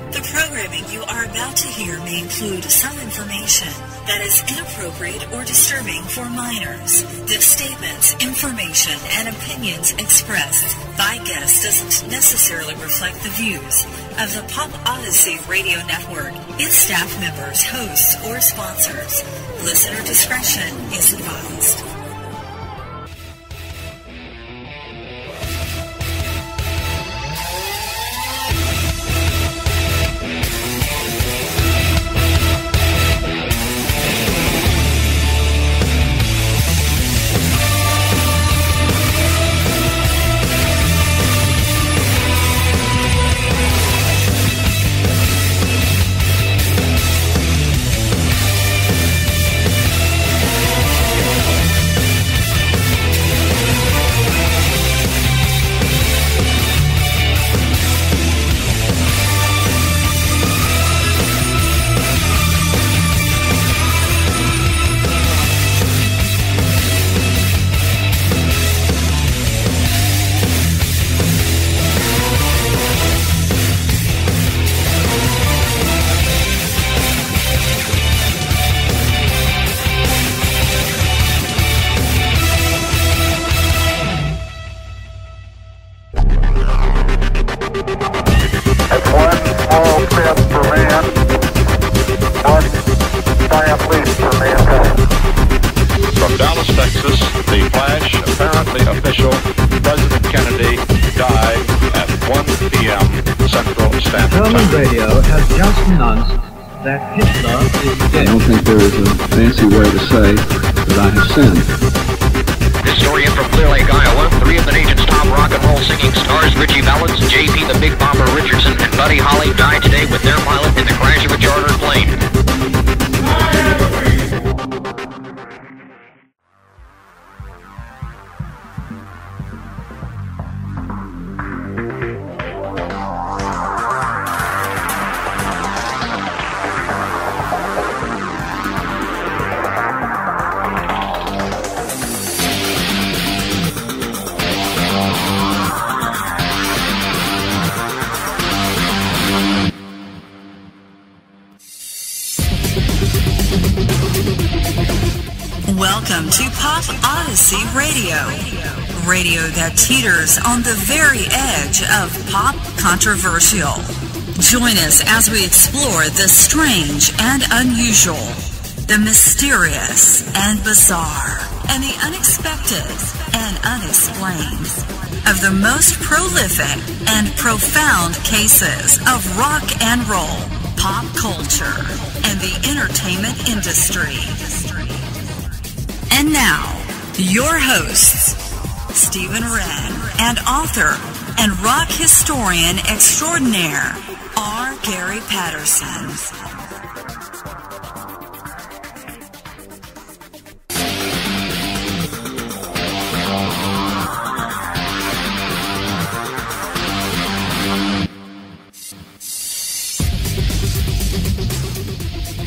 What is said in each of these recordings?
The programming you are about to hear may include some information that is inappropriate or disturbing for minors. The statements, information, and opinions expressed by guests doesn't necessarily reflect the views of the Pop Odyssey Radio Network, its staff members, hosts, or sponsors. Listener discretion is advised. Historian from Clear Lake, Iowa, 3 of the nation's top rock and roll singing stars, Richie Valens, J.P. the Big Bopper Richardson, and Buddy Holly died today with their pilot in the crash of a charter plane. Welcome to Pop Odyssey Radio. Radio that teeters on the very edge of pop controversial. Join us as we explore the strange and unusual, the mysterious and bizarre, and the unexpected and unexplained of the most prolific and profound cases of rock and roll, pop culture, and the entertainment industry. And now, your hosts, Stephen Wren, and author and rock historian extraordinaire, R. Gary Patterson.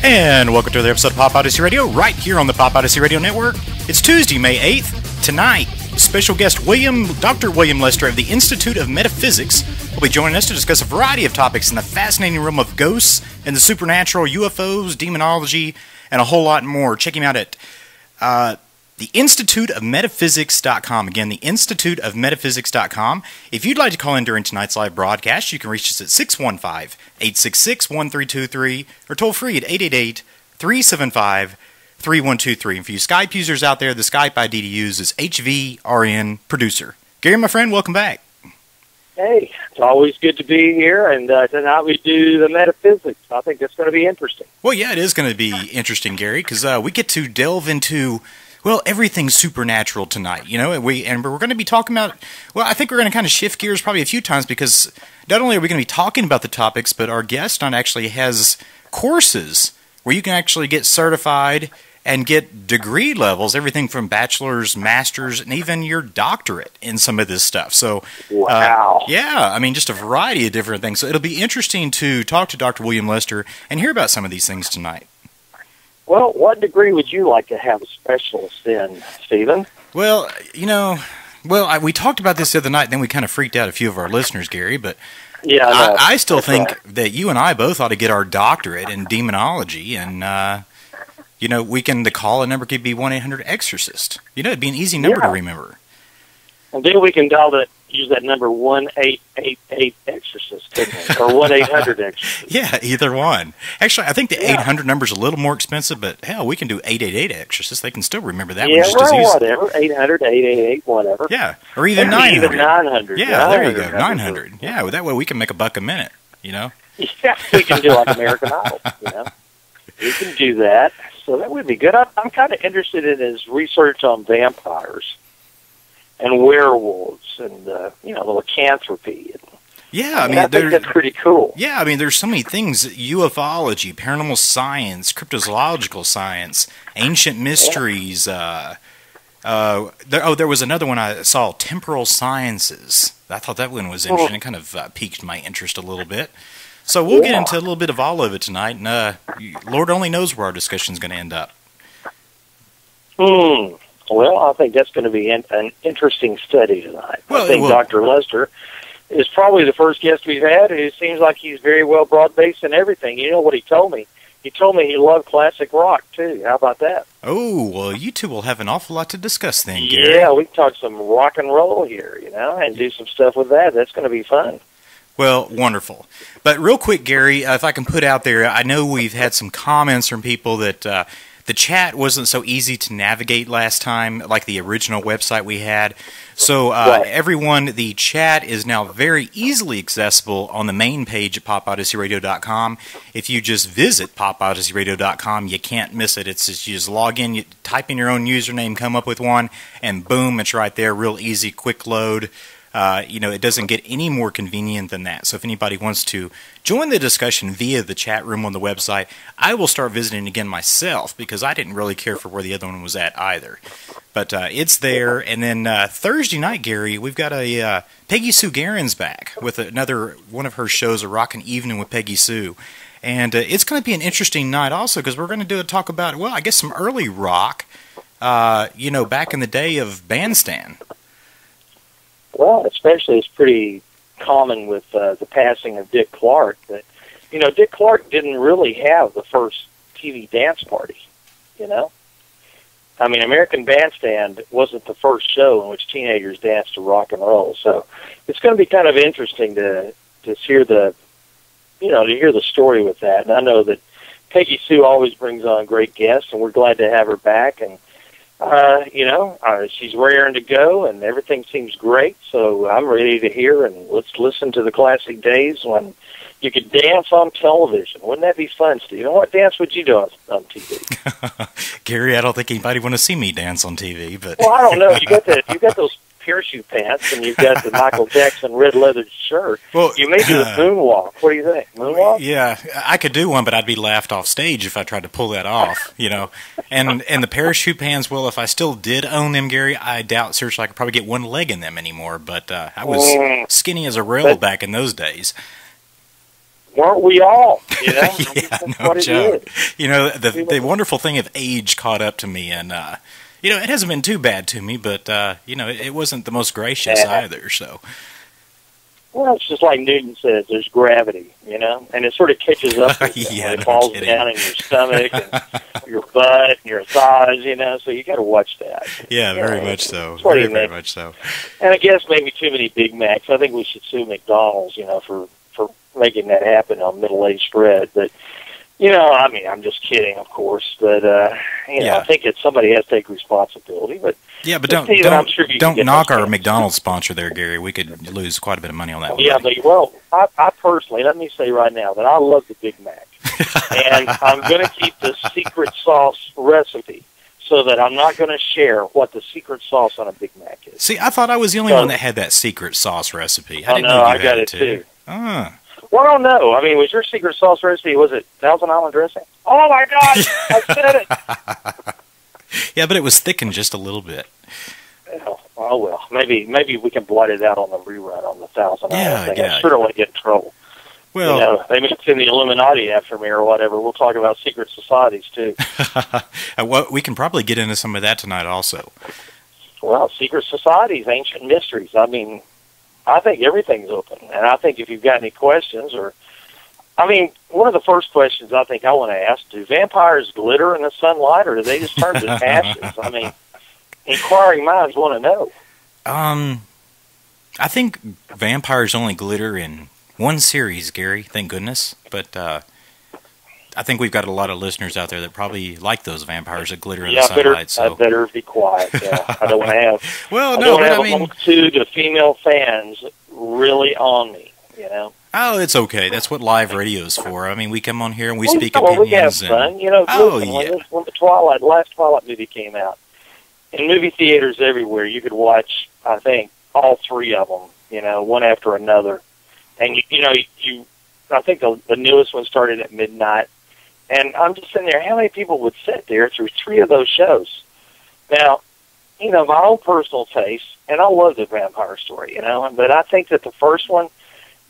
And welcome to another episode of Pop Odyssey Radio, right here on the Pop Odyssey Radio Network. It's Tuesday, May 8th. Tonight, special guest Dr. William Lester of the Institute of Metaphysics will be joining us to discuss a variety of topics in the fascinating realm of ghosts and the supernatural, UFOs, demonology, and a whole lot more. Check him out at the instituteofmetaphysics.com. Again, the instituteofmetaphysics.com. If you'd like to call in during tonight's live broadcast, you can reach us at 615-866-1323 or toll free at 888-375-3123. And for you Skype users out there, the Skype ID to use is HVRN Producer. Gary, my friend, welcome back. Hey, it's always good to be here, and tonight we do the metaphysics. I think that's going to be interesting. Well, yeah, it is going to be interesting, Gary, because we get to delve into, well, everything supernatural tonight, you know, and we're going to be talking about, well, I think we're going to kind of shift gears probably a few times, because not only are we going to be talking about the topics, but our guest actually has courses where you can actually get certified and get degree levels, everything from bachelor's, master's, and even your doctorate in some of this stuff. So, wow. Yeah, I mean, just a variety of different things. So it'll be interesting to talk to Dr. William Lester and hear about some of these things tonight. Well, what degree would you like to have a specialist in, Stephen? Well, you know, we talked about this the other night, then we kind of freaked out a few of our listeners, Gary, but Yeah, I still That's think right. that you and I both ought to get our doctorate in demonology, and we can. The call number could be 1-800-EXORCIST. It'd be an easy number to remember. And then we can use that number 1-888-EXORCIST, or 1-800-EXORCIST. Yeah, either one. Actually, I think the 800 number's a little more expensive, but hell, we can do 888-EXORCIST. They can still remember that one just as easy. Whatever. 800-888, whatever. Yeah, or even 900. Even 900. Yeah, there you go, 900. Yeah, well, that way we can make $1 a minute. Yeah, we can do like American Idol. We can do that. So that would be good. I'm kind of interested in his research on vampires and werewolves and the lycanthropy. Yeah, I think that's pretty cool. Yeah, I mean, there's so many things: ufology, paranormal science, cryptozoological science, ancient mysteries. There was another one I saw: temporal sciences. I thought that one was interesting. It kind of piqued my interest a little bit. So we'll get into a little bit of all of it tonight, and Lord only knows where our discussion is going to end up. Well, I think that's going to be an interesting study tonight. I think Dr. Lester is probably the first guest we've had who seems like he's very well broad-based in everything. You know what he told me? He told me he loved classic rock, too. How about that? Oh, well, you two will have an awful lot to discuss then, Gary. Yeah, we can talk some rock and roll here, and do some stuff with that. That's going to be fun. Well, wonderful. But real quick, Gary, if I can put out there, I know we've had some comments from people that the chat wasn't so easy to navigate last time, like the original website we had. So everyone, the chat is now very easily accessible on the main page at PopOdysseyRadio.com. If you just visit PopOdysseyRadio.com, you can't miss it. It's just you just log in, you type in your own username, come up with one, and boom, it's right there. Real easy, quick load. It doesn't get any more convenient than that. So if anybody wants to join the discussion via the chat room on the website, I will start visiting again myself because I didn't really care for where the other one was at either. But it's there. And then Thursday night, Gary, we've got a Peggy Sue Garen's back with another one of her shows, A Rockin' Evening with Peggy Sue. And it's going to be an interesting night also because we're going to talk about, well, I guess some early rock, back in the day of Bandstand. Well, especially it's pretty common with the passing of Dick Clark. That Dick Clark didn't really have the first TV dance party. I mean, American Bandstand wasn't the first show in which teenagers danced to rock and roll. So it's going to be kind of interesting to hear the story with that. And I know that Peggy Sue always brings on great guests, and we're glad to have her back. And she's raring to go, and everything seems great, so I'm ready to hear, and let's listen to the classic days when you could dance on television. Wouldn't that be fun, Steve? What dance would you do on TV? Gary, I don't think anybody want to see me dance on TV, but... Well, I don't know. You got those parachute pants, and you've got the Michael Jackson red leather shirt. Well, you may do the moonwalk. What do you think? Moonwalk? Yeah, I could do one, but I'd be laughed off stage if I tried to pull that off, And the parachute pants, well, if I still did own them, Gary, I doubt seriously I could probably get one leg in them anymore, but I was skinny as a rail back in those days. Weren't we all? Yeah, no joke. The wonderful thing of age caught up to me, and it hasn't been too bad to me, but it wasn't the most gracious either. So, well, it's just like Newton says: there's gravity, and it sort of catches up with you. It falls down in your stomach, and your butt, and your thighs, So you got to watch that. Yeah, very much so. Very much so. And I guess maybe too many Big Macs. I think we should sue McDonald's, for making that happen on middle-aged bread. But, I'm just kidding, of course. But, I think somebody has to take responsibility. But yeah, but don't knock our McDonald's sponsor there, Gary. We could lose quite a bit of money on that one. Yeah, but, I personally, let me say right now that I love the Big Mac. And I'm going to keep the secret sauce recipe so that I'm not going to share what the secret sauce on a Big Mac is. See, I thought I was the only one that had that secret sauce recipe. I didn't know you I had got it too. Well, I don't know. I mean, was your secret sauce recipe, was it Thousand Island dressing? Oh, my God! I said it! Yeah, but it was thickened just a little bit. Oh, well. Maybe we can blot it out on the rerun on the Thousand Island thing. I sure don't want to get in trouble. Well, they may send the Illuminati after me or whatever. We'll talk about secret societies, too. We can probably get into some of that tonight also. Well, secret societies, ancient mysteries. I mean... I think everything's open. And I think if you've got any questions one of the first questions I think I want to ask, do vampires glitter in the sunlight, or do they just turn to ashes? I mean, inquiring minds want to know. I think vampires only glitter in one series, Gary, thank goodness. But I think we've got a lot of listeners out there that probably like those vampires that glitter in the sunlight. I better be quiet. Yeah. I don't want to have a multitude of female fans really on me, you know. Oh, it's okay. That's what live radio is for. I mean, we come on here and we speak opinions. We have fun. You know, when the last Twilight movie came out, in movie theaters everywhere, you could watch, I think, all three of them, you know, one after another. And, I think the newest one started at midnight. And I'm just sitting there, how many people would sit there through three of those shows? Now, you know, my own personal taste, and I love the vampire story, you know, but I think that the first one,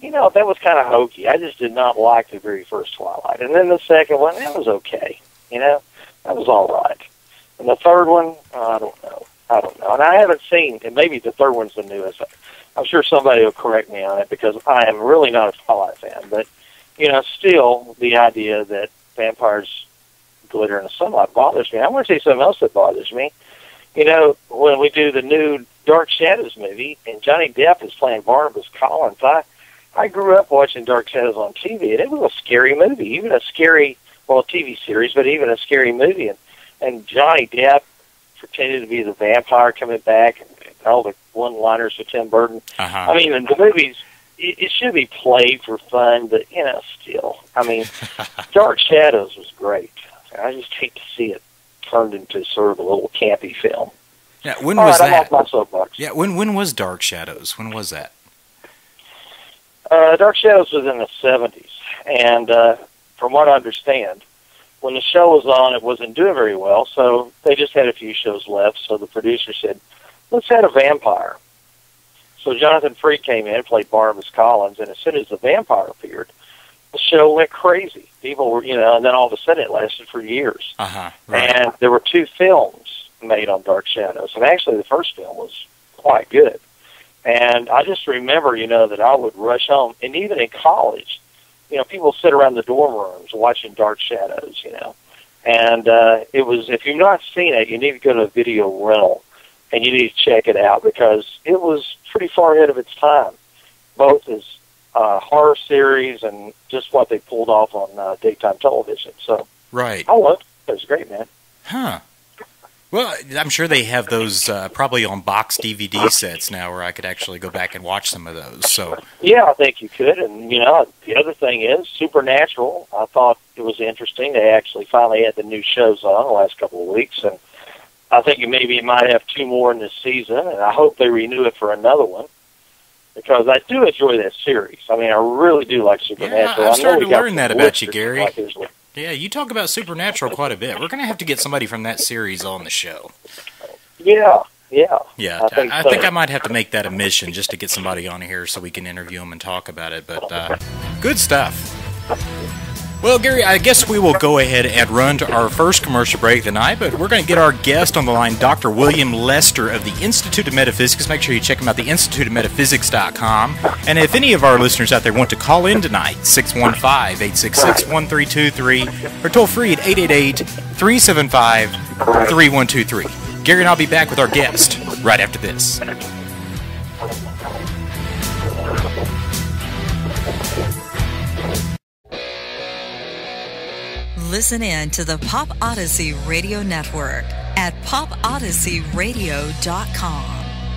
you know, that was kind of hokey. I just did not like the very first Twilight. And then the second one, that was okay. You know, that was all right. And the third one, I don't know. And I haven't seen, and maybe the third one's the newest. I'm sure somebody will correct me on it because I am really not a Twilight fan. But, you know, still the idea that vampires glitter in the sunlight bothers me. I want to say something else that bothers me. You know, when we do the new Dark Shadows movie and Johnny Depp is playing Barnabas Collins, I grew up watching Dark Shadows on TV, and it was a scary movie, even a scary, TV series, but even a scary movie. And Johnny Depp pretended to be the vampire coming back, and all the one-liners with Tim Burton. I mean, in the movies, it should be played for fun, but, you know, still. I mean, Dark Shadows was great. I just hate to see it turned into sort of a little campy film. Yeah, when was that? I'm off my soapbox. Yeah, when was Dark Shadows? When was that? Dark Shadows was in the 70s, and from what I understand, when the show was on, it wasn't doing very well, so they just had a few shows left, so the producer said, let's add a vampire. So Jonathan Freed came in, played Barnabas Collins, and as soon as the vampire appeared, the show went crazy. People were, you know, and then all of a sudden it lasted for years. Right. And there were 2 films made on Dark Shadows, and actually the first film was quite good. And I just remember, you know, that I would rush home, and even in college, you know, people sit around the dorm rooms watching Dark Shadows, you know. And it was, if you've not seen it, you need to go to a video rental, and you need to check it out, because it was pretty far ahead of its time, both as horror series and just what they pulled off on daytime television. So, right. I loved it. It was great, man. Huh. Well, I'm sure they have those probably on box DVD sets now where I could actually go back and watch some of those. So yeah, I think you could. And, you know, the other thing is Supernatural. I thought it was interesting. They actually finally had the new shows on the last couple of weeks. And I think maybe it might have 2 more in this season. And I hope they renew it for another one, because I do enjoy that series. I mean, I really do like Supernatural. Yeah, I'm starting to learn that about you, Gary. Like yeah, you talk about Supernatural quite a bit. We're going to have to get somebody from that series on the show. Yeah. Yeah, I think I might have to make that a mission just to get somebody on here so we can interview them and talk about it. But good stuff. Well, Gary, I guess we will go ahead and run to our first commercial break tonight, but we're going to get our guest on the line, Dr. William Lester of the Institute of Metaphysics. Make sure you check him out, theinstituteofmetaphysics.com. And if any of our listeners out there want to call in tonight, 615-866-1323, or toll free at 888-375-3123. Gary and I'll be back with our guest right after this. Listen in to the Pop Odyssey Radio Network at popodyseyradio.com.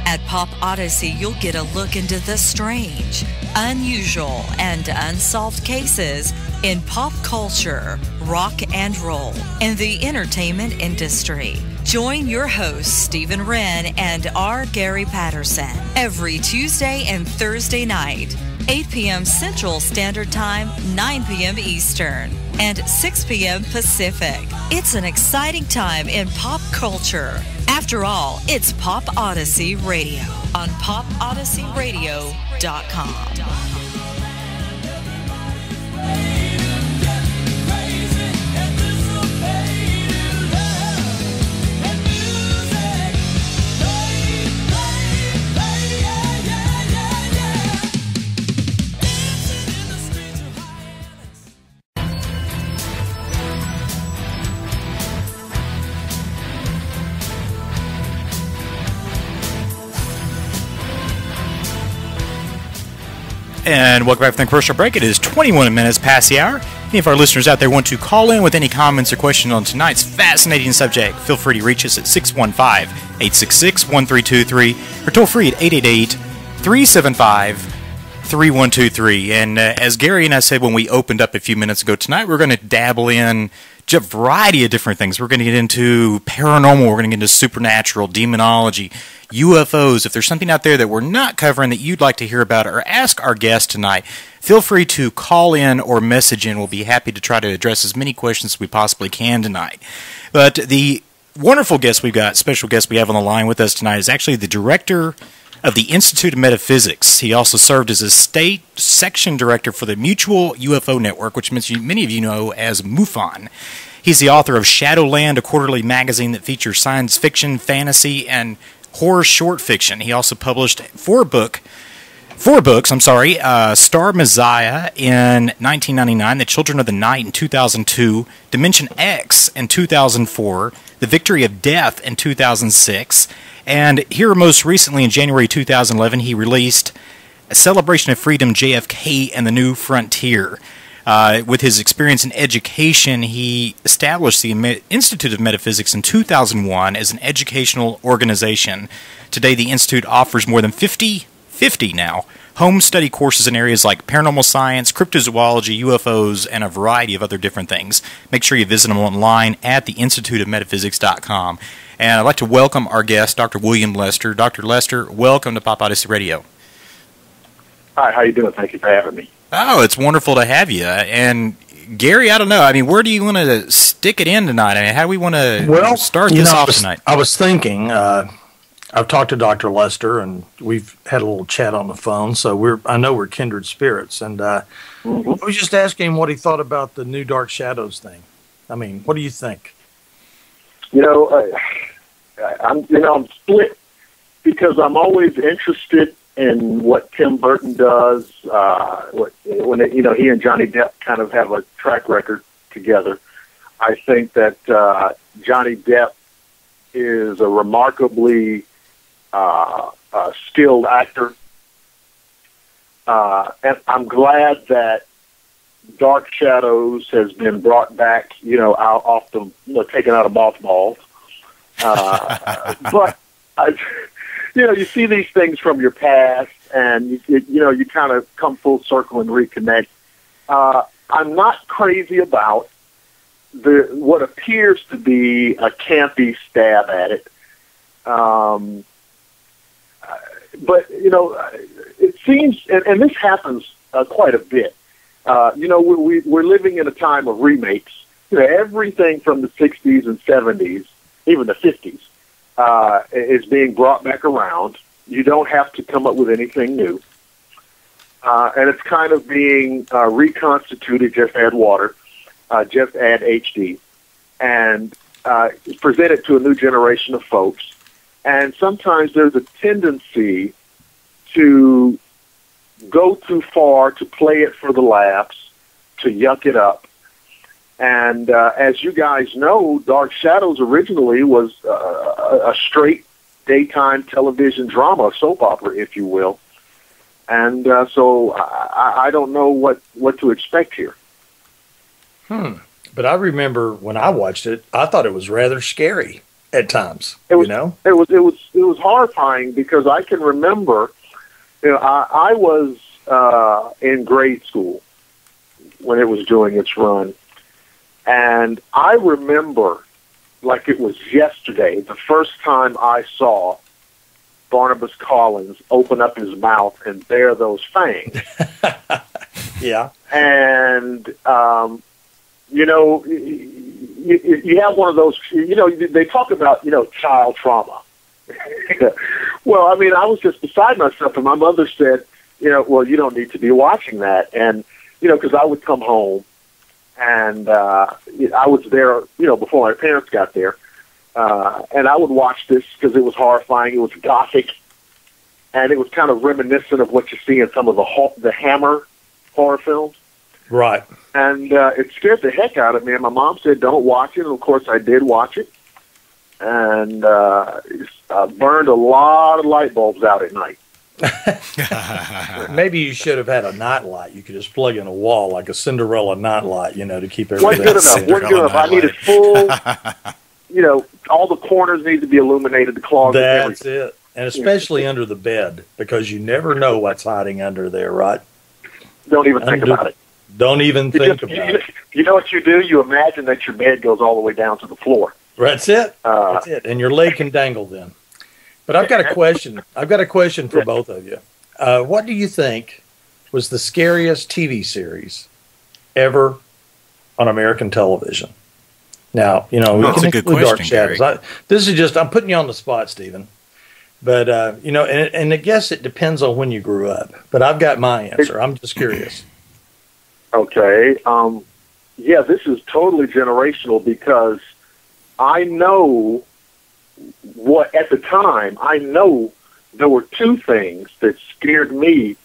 At Pop Odyssey, you'll get a look into the strange, unusual, and unsolved cases in pop culture, rock and roll, and the entertainment industry. Join your hosts, Stephen Wren and R. Gary Patterson, every Tuesday and Thursday night, 8 p.m. Central Standard Time, 9 p.m. Eastern, and 6 p.m. Pacific. It's an exciting time in pop culture. After all, it's Pop Odyssey Radio on popodyseyradio.com. And welcome back from the commercial break. It is 21 minutes past the hour. Any of our listeners out there want to call in with any comments or questions on tonight's fascinating subject, feel free to reach us at 615-866-1323 or toll free at 888-375-3123. And as Gary and I said when we opened up a few minutes ago, tonight we're going to dabble in a variety of different things. We're going to get into paranormal, we're going to get into supernatural, demonology, UFOs. If there's something out there that we're not covering that you'd like to hear about or ask our guest tonight, feel free to call in or message in. We'll be happy to try to address as many questions as we possibly can tonight. But the wonderful guest we've got, special guest we have on the line with us tonight, is actually the director of the Institute of Metaphysics. He also served as a state section director for the Mutual UFO Network, which many of you know as MUFON. He's the author of Shadowland, a quarterly magazine that features science fiction, fantasy, and horror short fiction. He also published four books, Star Messiah in 1999, The Children of the Night in 2002, Dimension X in 2004, The Victory of Death in 2006, and here most recently in January 2011 he released A Celebration of Freedom, JFK and the New Frontier. With his experience in education, he established the Institute of Metaphysics in 2001 as an educational organization. Today, the Institute offers more than 50 now, home study courses in areas like paranormal science, cryptozoology, UFOs, and a variety of other different things. Make sure you visit them online at theinstituteofmetaphysics.com. And I'd like to welcome our guest, Dr. William Lester. Dr. Lester, welcome to Pop Odyssey Radio. Hi, how you doing? Thank you for having me. Oh, it's wonderful to have you. And Gary, I don't know. I mean, where do you want to stick it in tonight? I mean, how do we want to start this off tonight? I was thinking, I've talked to Dr. Lester, and we've had a little chat on the phone, so I know we're kindred spirits. And I was just asking him what he thought about the new Dark Shadows thing. I mean, what do you think? I'm split because I'm always interested in what Tim Burton does. When he and Johnny Depp kind of have a track record together. I think that Johnny Depp is a remarkably skilled actor, and I'm glad that Dark Shadows has been brought back. Taken out of mothballs. But you see these things from your past, and you kind of come full circle and reconnect. I'm not crazy about what appears to be a campy stab at it, but it seems, and this happens quite a bit. We're living in a time of remakes. Everything from the '60s and '70s, even the '50s. Is being brought back around. You don't have to come up with anything new. And it's kind of being reconstituted, just add water, just add HD, and present it to a new generation of folks. And sometimes there's a tendency to go too far, to play it for the laughs, to yuck it up. And as you guys know, Dark Shadows originally was a straight daytime television drama, soap opera, if you will. And so I don't know what to expect here. But I remember when I watched it, I thought it was rather scary at times. It was horrifying because I can remember, I was in grade school when it was doing its run. And I remember, like it was yesterday, the first time I saw Barnabas Collins open up his mouth and bare those fangs. Yeah. And, you have one of those, they talk about, child trauma. Well, I mean, I was just beside myself, and my mother said, well, you don't need to be watching that. And, because I would come home, and I was there, before my parents got there, and I would watch this because it was horrifying. It was gothic, and it was kind of reminiscent of what you see in some of the Hammer horror films. Right. And it scared the heck out of me. And my mom said, "Don't watch it." And of course, I did watch it, and burned a lot of light bulbs out at night. Maybe you should have had a night light. You could just plug in a wall like a Cinderella night light, you know, to keep everything. Wasn't good enough. Wasn't good enough. I needed full, you know, all the corners need to be illuminated, the closet. That's it. And especially under the bed, because you never know what's hiding under there, right? Don't even think about it. Don't even think about it. You know what you do? You imagine that your bed goes all the way down to the floor. That's it. That's it. And your leg can dangle then. But I've got a question. I've got a question for both of you. What do you think was the scariest TV series ever on American television? Now, you know, we can include Dark Shadows. This is just, I'm putting you on the spot, Stephen. But, you know, and I guess it depends on when you grew up. But I've got my answer. I'm just curious. Okay. Yeah, this is totally generational because I know what, at the time, I know there were two things that scared me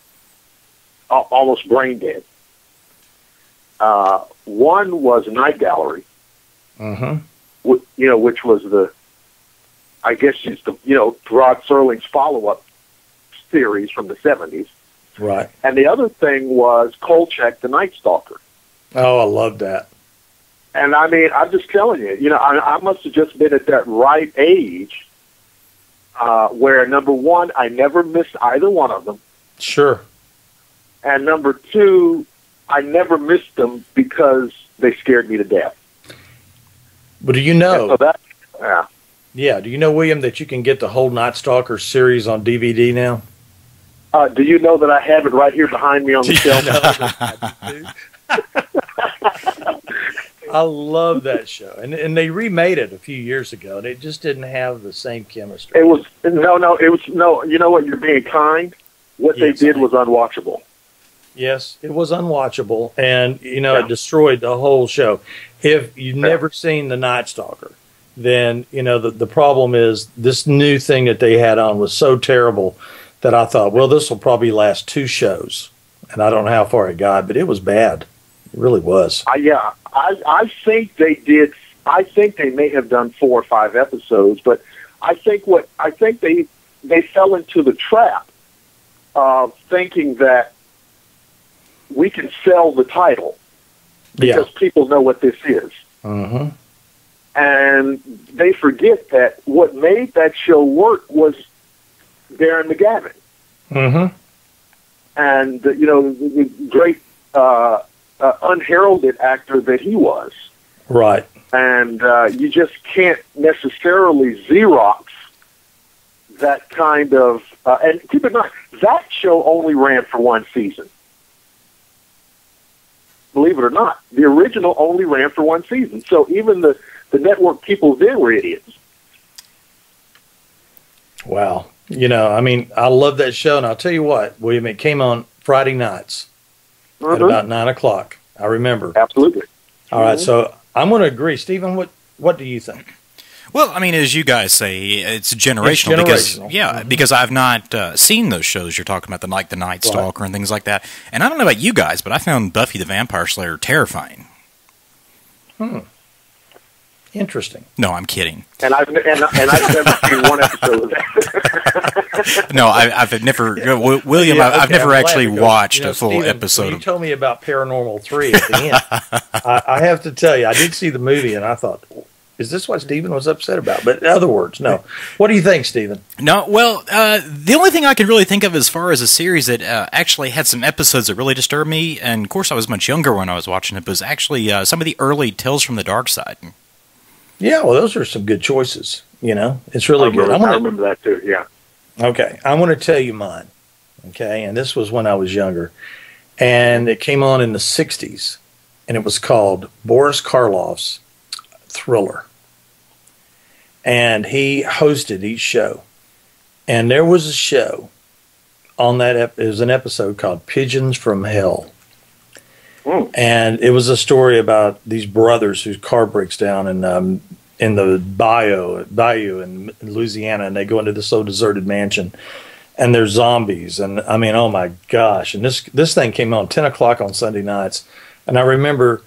almost brain dead. One was Night Gallery, you know, which was the, I guess it's the, you know, Rod Serling's follow-up series from the 70s. Right. And the other thing was Kolchak, the Night Stalker. Oh, I love that. And I mean, I'm just telling you, you know, I must have just been at that right age where, number one, I never missed either one of them. Sure. And number two, I never missed them because they scared me to death. But do you know? So that, yeah. Yeah. Do you know, William, that you can get the whole Night Stalker series on DVD now? Do you know that I have it right here behind me on the shelf? I love that show, and they remade it a few years ago, and it just didn't have the same chemistry. It was no. You know what? You're being kind. What they did was unwatchable. Yes, it was unwatchable, and you know it destroyed the whole show. If you've never seen The Night Stalker, then you know the problem is this new thing that they had on was so terrible that I thought, well, this will probably last 2 shows, and I don't know how far it got, but it was bad. It really was. Yeah, I think they did. I think they may have done 4 or 5 episodes, but I think they fell into the trap of thinking that we can sell the title because people know what this is. Mm-hmm. And they forget that what made that show work was Darren McGavin. Mm-hmm. And, you know, the great unheralded actor that he was. Right. And you just can't necessarily Xerox that kind of... and keep in mind, that show only ran for 1 season. Believe it or not, the original only ran for 1 season. So even the network people then were idiots. Wow. You know, I mean, I love that show, and I'll tell you what, William, it came on Friday nights at about 9 o'clock. I remember. Absolutely. All right, so I'm going to agree. Stephen, what do you think? Well, I mean, as you guys say, it's generational. Because I've not seen those shows you're talking about, the Night Stalker and things like that. And I don't know about you guys, but I found Buffy the Vampire Slayer terrifying. Interesting. No, I'm kidding. And I've never seen 1 episode of that. No, I've never, William. Yeah, I've never actually watched you know, a full Stephen, episode. When you told me about Paranormal 3 at the end, I have to tell you, I did see the movie, and I thought, is this what Stephen was upset about? But in other words, no. What do you think, Stephen? No, well, the only thing I can really think of as far as a series that actually had some episodes that really disturbed me, and of course I was much younger when I was watching it, was actually some of the early Tales from the Dark Side. Yeah, well, those are some good choices. You know, it's really good. I remember that too, yeah. Okay, I want to tell you mine. Okay, and this was when I was younger. And it came on in the 60s, and it was called Boris Karloff's Thriller. And he hosted each show. And there was a show on that, it was an episode called Pigeons from Hell. And it was a story about these brothers whose car breaks down in the bayou in Louisiana, and they go into this so deserted mansion, and there's zombies, and I mean, oh my gosh! And this thing came on 10 o'clock on Sunday nights, and I remember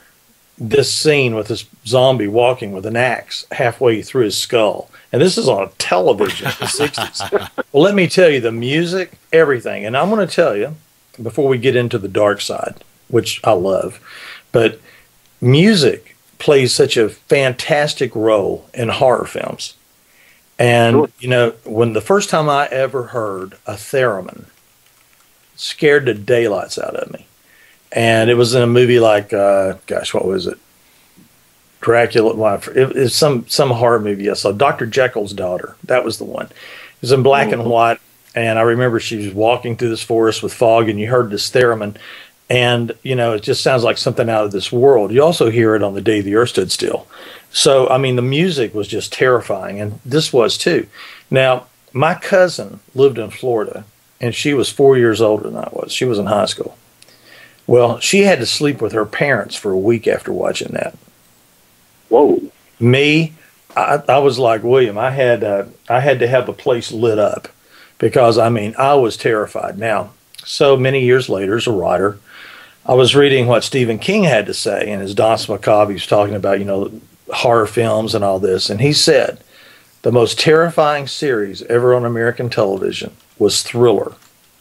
this scene with this zombie walking with an axe halfway through his skull. And this is on television in the 60s. Well, let me tell you, the music, everything. And I'm going to tell you, before we get into the dark side, which I love, but music plays such a fantastic role in horror films. And, you know, when the first time I ever heard a theremin, scared the daylights out of me. And it was in a movie like, gosh, what was it? Dracula. Well, it was some horror movie I saw. Dr. Jekyll's Daughter. That was the one. It was in black and white. And I remember she was walking through this forest with fog, and you heard this theremin. And, you know, it just sounds like something out of this world. You also hear it on The Day the Earth Stood Still. So, I mean, the music was just terrifying. And this was too. Now, my cousin lived in Florida, and she was 4 years older than I was. She was in high school. Well, she had to sleep with her parents for a week after watching that. Whoa. Me, I was like William. I had to have the place lit up because, I mean, I was terrified. Now, so many years later, as a writer, I was reading what Stephen King had to say in his Danse Macabre. He was talking about, you know, horror films and all this. And he said the most terrifying series ever on American television was Thriller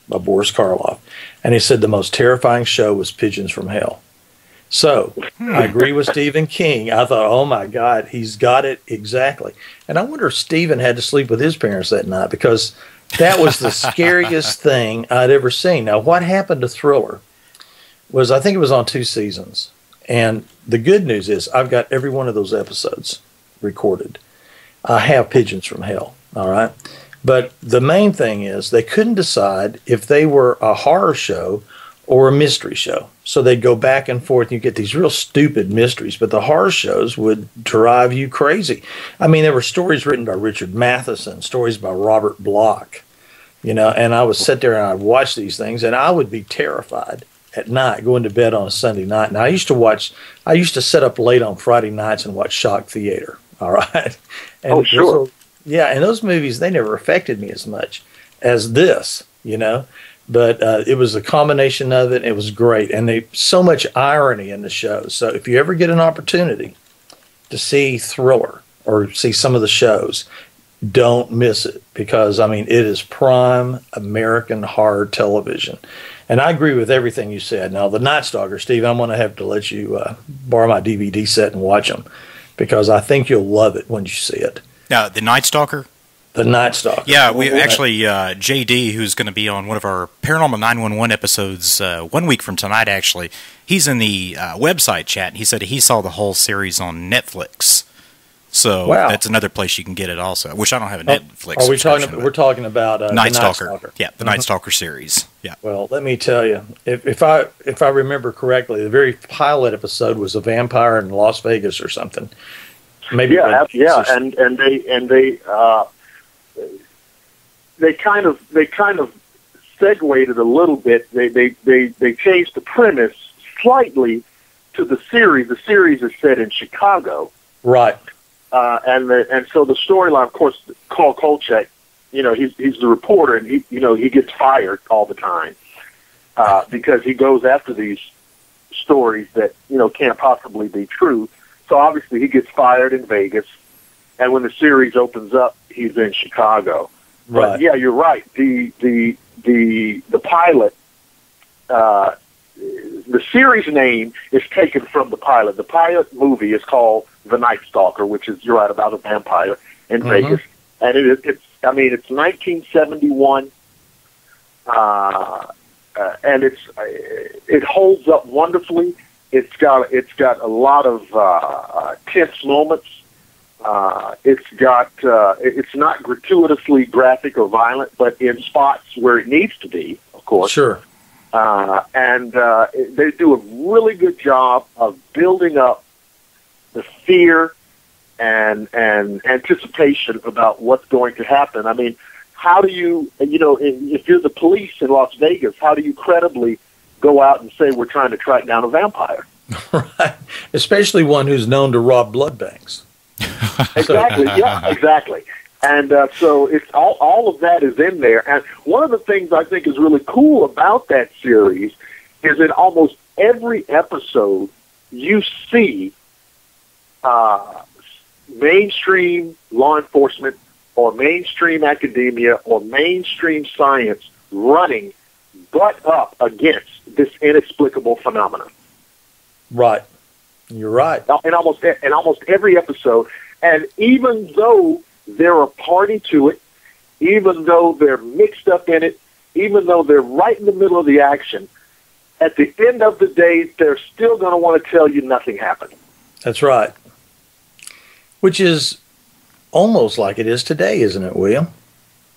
by Boris Karloff. And he said the most terrifying show was Pigeons from Hell. So I agree with Stephen King. I thought, oh, my God, he's got it exactly. And I wonder if Stephen had to sleep with his parents that night because that was the scariest thing I'd ever seen. Now, what happened to Thriller was I think it was on 2 seasons. And the good news is I've got every one of those episodes recorded. I have Pigeons from Hell, all right? But the main thing is they couldn't decide if they were a horror show or a mystery show. So they'd go back and forth, and you get these real stupid mysteries, but the horror shows would drive you crazy. I mean, there were stories written by Richard Matheson, stories by Robert Bloch, you know, and I would sit there and I'd watch these things, and I would be terrified at night, going to bed on a Sunday night. Now, I used to sit up late on Friday nights and watch Shock Theater, all right? And oh, sure. Yeah, and those movies, they never affected me as much as this, you know. But it was a combination of it. It was great. And so much irony in the show. So if you ever get an opportunity to see Thriller or see some of the shows, don't miss it. Because, I mean, it is prime American horror television. And I agree with everything you said. Now, The Night Stalker, Steve, I'm going to have to let you borrow my DVD set and watch them. Because I think you'll love it when you see it. The Night Stalker? The Night Stalker. Yeah, we actually, JD, who's going to be on one of our Paranormal 911 episodes 1 week from tonight, actually, he's in the website chat, and he said he saw the whole series on Netflix. So that's another place you can get it also, which I don't have a Netflix we're talking about Night Stalker. Yeah, the Night Stalker series. Yeah. Well, let me tell you, if I remember correctly, the very pilot episode was a vampire in Las Vegas or something. Maybe and they kind of segued it a little bit. They changed the premise slightly to the series. The series is set in Chicago, right? And so the storyline, of course, Carl Kolchak, you know, he's the reporter, and he gets fired all the time because he goes after these stories that can't possibly be true. So obviously he gets fired in Vegas, and when the series opens up, he's in Chicago. Right. But yeah, you're right. The pilot, the series name is taken from the pilot. The pilot movie is called The Night Stalker, which is, you're right, about a vampire in Vegas, and it's 1971, and it holds up wonderfully. It's got a lot of tense moments. It's not gratuitously graphic or violent, but in spots where it needs to be, of course. Sure. And they do a really good job of building up the fear and anticipation about what's going to happen. I mean, how do you, if you're the police in Las Vegas, how do you credibly go out and say we're trying to track down a vampire? Right. Especially one who's known to rob blood banks. Exactly. Yeah, exactly. And so it's all of that is in there. And one of the things I think is really cool about that series is that almost every episode you see mainstream law enforcement or mainstream academia or mainstream science running butt up against this inexplicable phenomenon. Right. You're right. In almost every episode. And even though they're a party to it, even though they're mixed up in it, even though they're right in the middle of the action, at the end of the day, they're still going to want to tell you nothing happened. That's right. Which is almost like it is today, isn't it, William?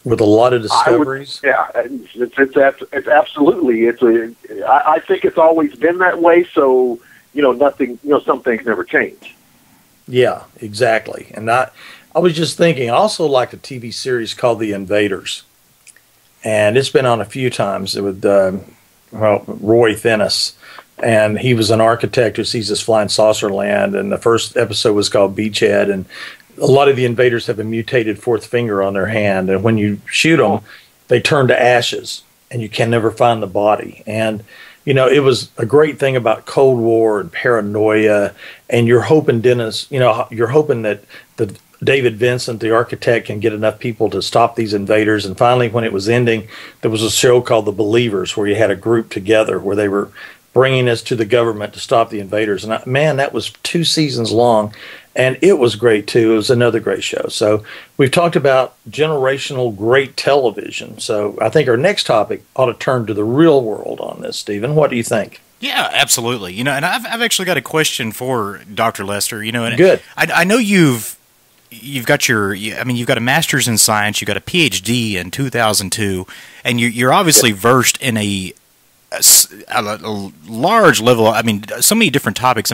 With a lot of discoveries. It's absolutely. I think it's always been that way. So nothing. Some things never change. Yeah, exactly. And I was just thinking. I also like a TV series called The Invaders, and it's been on a few times with Roy Thinnis. And he was an architect who sees this flying saucer land. And the first episode was called Beachhead. And a lot of the invaders have a mutated fourth finger on their hand. And when you shoot them, they turn to ashes. And you can never find the body. And, it was a great thing about Cold War and paranoia. And you're hoping, Dennis, you're hoping that David Vincent, the architect, can get enough people to stop these invaders. And finally, when it was ending, there was a show called The Believers where you had a group together where they were bringing us to the government to stop the invaders. And man, that was 2 seasons long, and it was great too. It was another great show. So we've talked about generational great television. So I think our next topic ought to turn to the real world on this, Stephen. What do you think? Yeah, absolutely. And I've actually got a question for Dr. Lester. And good. I know you've got you've got a master's in science, you've got a PhD in 2002, and you're obviously versed in a large level. So many different topics.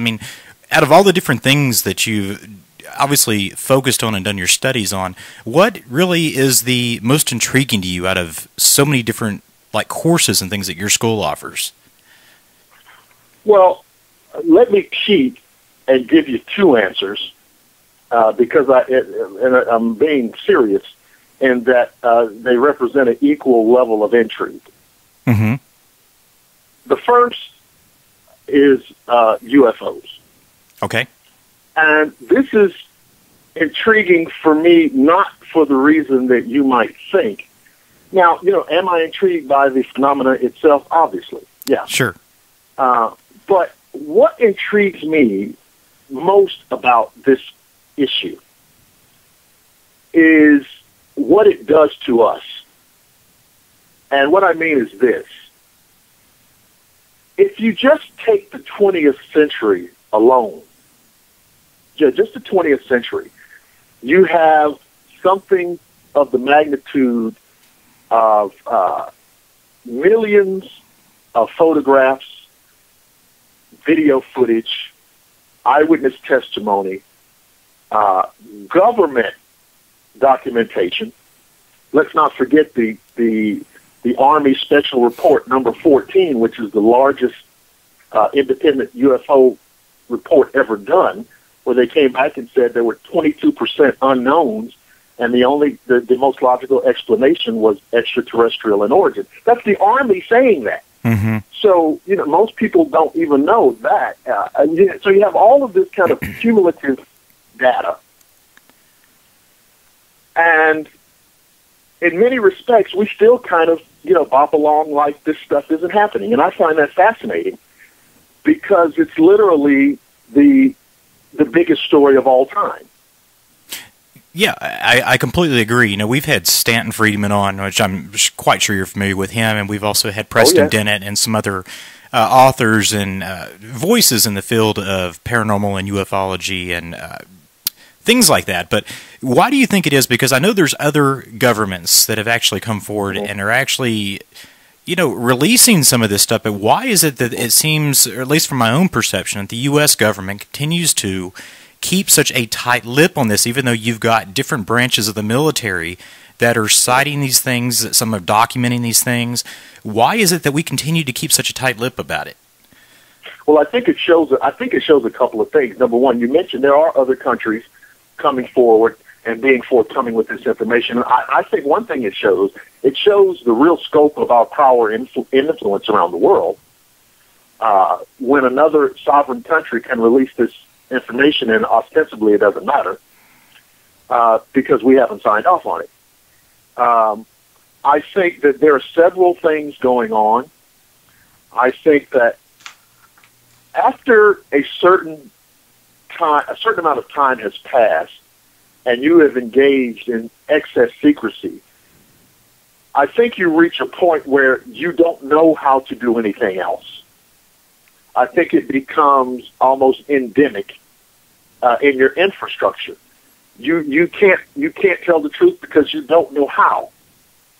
Out of all the different things that you've obviously focused on and done your studies on, what really is the most intriguing to you out of so many different courses and things that your school offers? Well, let me cheat and give you 2 answers because I'm being serious in that they represent an equal level of intrigue. Mm-hmm. The first is UFOs. Okay. And this is intriguing for me, not for the reason that you might think. Now, am I intrigued by the phenomena itself? Obviously, yeah. Sure. But what intrigues me most about this issue is what it does to us. And what I mean is this. If you just take the 20th century alone, just the 20th century, you have something of the magnitude of millions of photographs, video footage, eyewitness testimony, government documentation. Let's not forget the Army Special Report number 14, which is the largest independent UFO report ever done, where they came back and said there were 22% unknowns, and the most logical explanation was extraterrestrial in origin. That's the Army saying that. Mm-hmm. So, most people don't even know that. So you have all of this kind of cumulative data. And in many respects, we still kind of, bop along like this stuff isn't happening. And I find that fascinating because it's literally the biggest story of all time. Yeah, I completely agree. We've had Stanton Friedman on, which I'm quite sure you're familiar with him, and we've also had Preston Dennett and some other authors and voices in the field of paranormal and ufology and things like that. But why do you think it is? Because I know there's other governments that have actually come forward and are actually, releasing some of this stuff. But why is it that it seems, or at least from my own perception, that the U.S. government continues to keep such a tight lip on this, even though you've got different branches of the military that are citing these things, some are documenting these things? Why is it that we continue to keep such a tight lip about it? Well, I think it shows a couple of things. Number one, you mentioned there are other countries coming forward and being forthcoming with this information. I think one thing it shows the real scope of our power and influence around the world. when another sovereign country can release this information, and ostensibly it doesn't matter because we haven't signed off on it. I think that there are several things going on. I think that after a certain amount of time has passed, and you have engaged in excess secrecy, I think you reach a point where you don't know how to do anything else. I think it becomes almost endemic in your infrastructure. You can't tell the truth because you don't know how.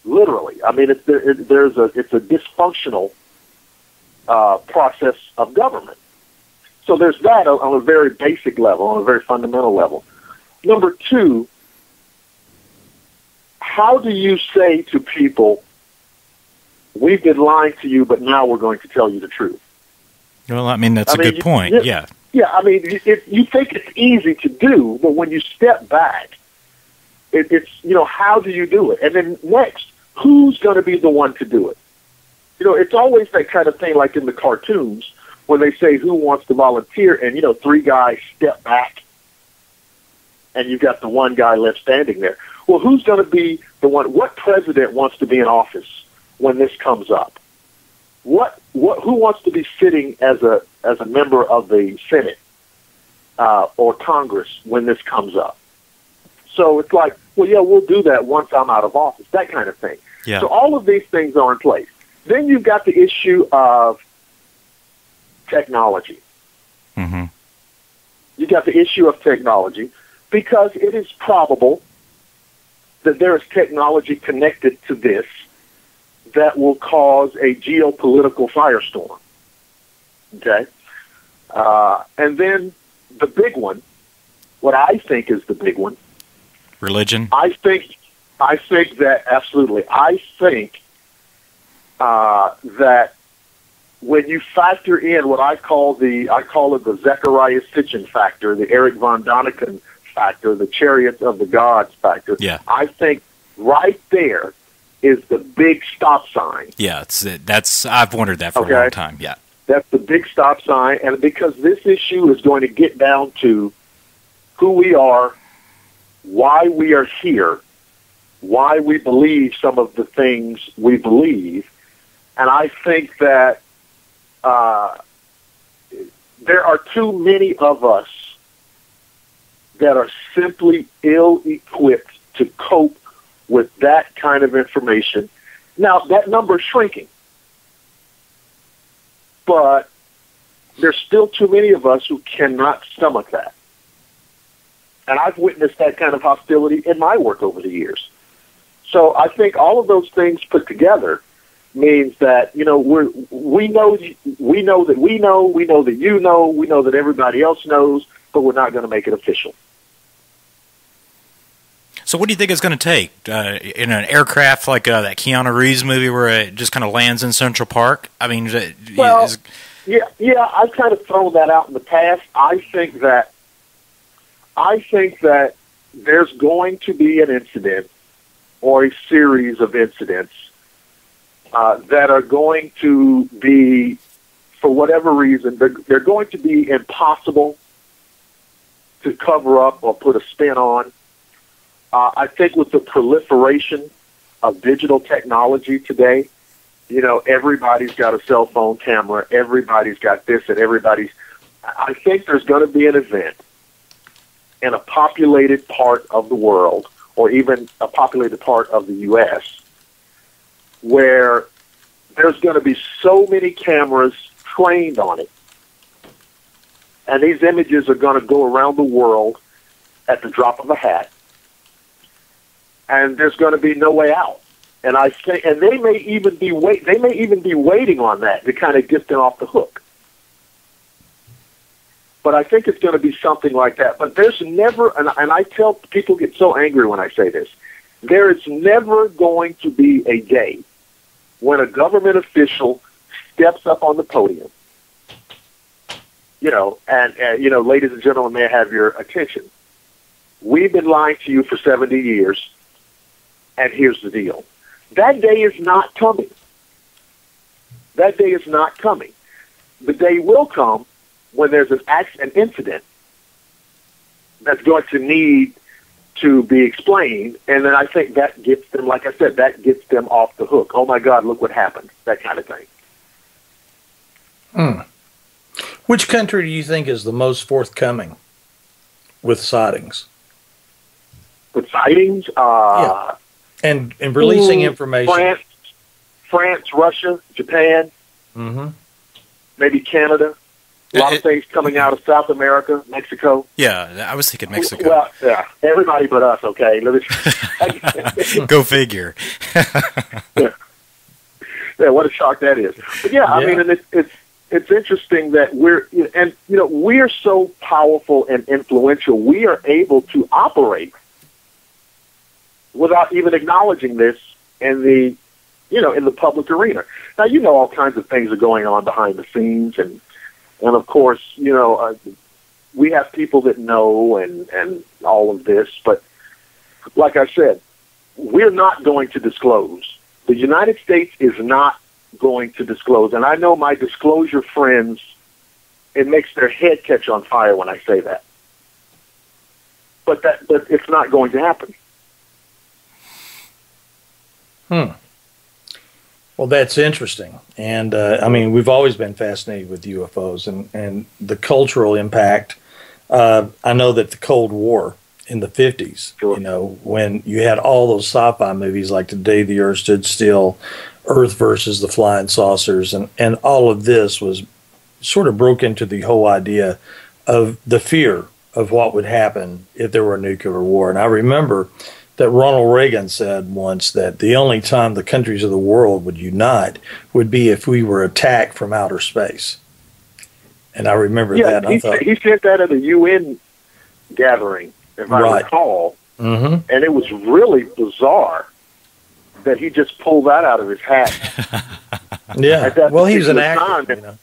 Literally, I mean, it's a dysfunctional process of government. So there's that on a very basic level, on a very fundamental level. Number two, how do you say to people, we've been lying to you, but now we're going to tell you the truth? Well, I mean, that's a good point, yeah. Yeah, I mean, you think it's easy to do, but when you step back, it's, how do you do it? And then next, who's going to be the one to do it? It's always that kind of thing like in the cartoons when they say who wants to volunteer, and, three guys step back, and you've got the one guy left standing there. Well, who's going to be the one? What president wants to be in office when this comes up? Who wants to be sitting as a member of the Senate or Congress when this comes up? So it's like, well, yeah, we'll do that once I'm out of office, that kind of thing. Yeah. So all of these things are in place. Then you've got the issue of technology. Mm-hmm. You got the issue of technology because it is probable that there is technology connected to this that will cause a geopolitical firestorm. Okay? And then the big one, what I think is the big one. Religion? I think that, absolutely. I think that when you factor in what I call it the Zechariah Sitchin factor, the Eric von Daniken factor, the Chariots of the Gods factor, yeah. I think right there is the big stop sign. Yeah, I've wondered that for a long time, yeah. That's the big stop sign, and because this issue is going to get down to who we are, why we are here, why we believe some of the things we believe, and I think that there are too many of us that are simply ill-equipped to cope with that kind of information. Now, that number is shrinking, but there's still too many of us who cannot stomach that. And I've witnessed that kind of hostility in my work over the years. So I think all of those things put together means that, we know that we know that you know, we know that everybody else knows, but we're not going to make it official. So what do you think it's going to take in an aircraft like that Keanu Reeves movie where it just kind of lands in Central Park? I mean, yeah, I've kind of thrown that out in the past. I think that there's going to be an incident or a series of incidents that are going to be, for whatever reason, they're going to be impossible to cover up or put a spin on. I think with the proliferation of digital technology today, everybody's got a cell phone camera, everybody's got this, and I think there's going to be an event in a populated part of the world, or even a populated part of the U.S., where there's going to be so many cameras trained on it, and these images are going to go around the world at the drop of a hat, and there's going to be no way out. And I think, and they may even be waiting on that to kind of get them off the hook. But I think it's going to be something like that. But there's never, and I tell people get so angry when I say this, there is never going to be a day when a government official steps up on the podium, and ladies and gentlemen, may I have your attention. We've been lying to you for 70 years, and here's the deal. That day is not coming. That day is not coming. the day will come when there's an incident that's going to need to be explained, and then I think that gets them, like I said, that gets them off the hook. Oh my God, look what happened, that kind of thing. Which country do you think is the most forthcoming with sightings? With sightings? Yeah. And releasing information. France, Russia, Japan, maybe Canada. A lot of things coming out of South America, Mexico. Yeah, I was thinking Mexico. Well, yeah, everybody but us, okay? Go figure. Yeah, what a shock that is. But yeah, I mean, and it's interesting that we're so powerful and influential. We are able to operate without even acknowledging this in the public arena. Now, all kinds of things are going on behind the scenes, and of course, we have people that know and all of this, but like I said, we're not going to disclose. The United States is not going to disclose, and I know my disclosure friends, it makes their head catch on fire when I say that. But it's not going to happen. Well, that's interesting. And, I mean, we've always been fascinated with UFOs and the cultural impact. I know that the Cold War in the 50s, when you had all those sci-fi movies like The Day the Earth Stood Still, Earth versus the Flying Saucers, and all of this was sort of broke into the whole idea of the fear of what would happen if there were a nuclear war. And I remember that Ronald Reagan said once that the only time the countries of the world would unite would be if we were attacked from outer space. And I remember that. He said that at a UN gathering, if I recall, and it was really bizarre that he just pulled that out of his hat. Well, he's an actor.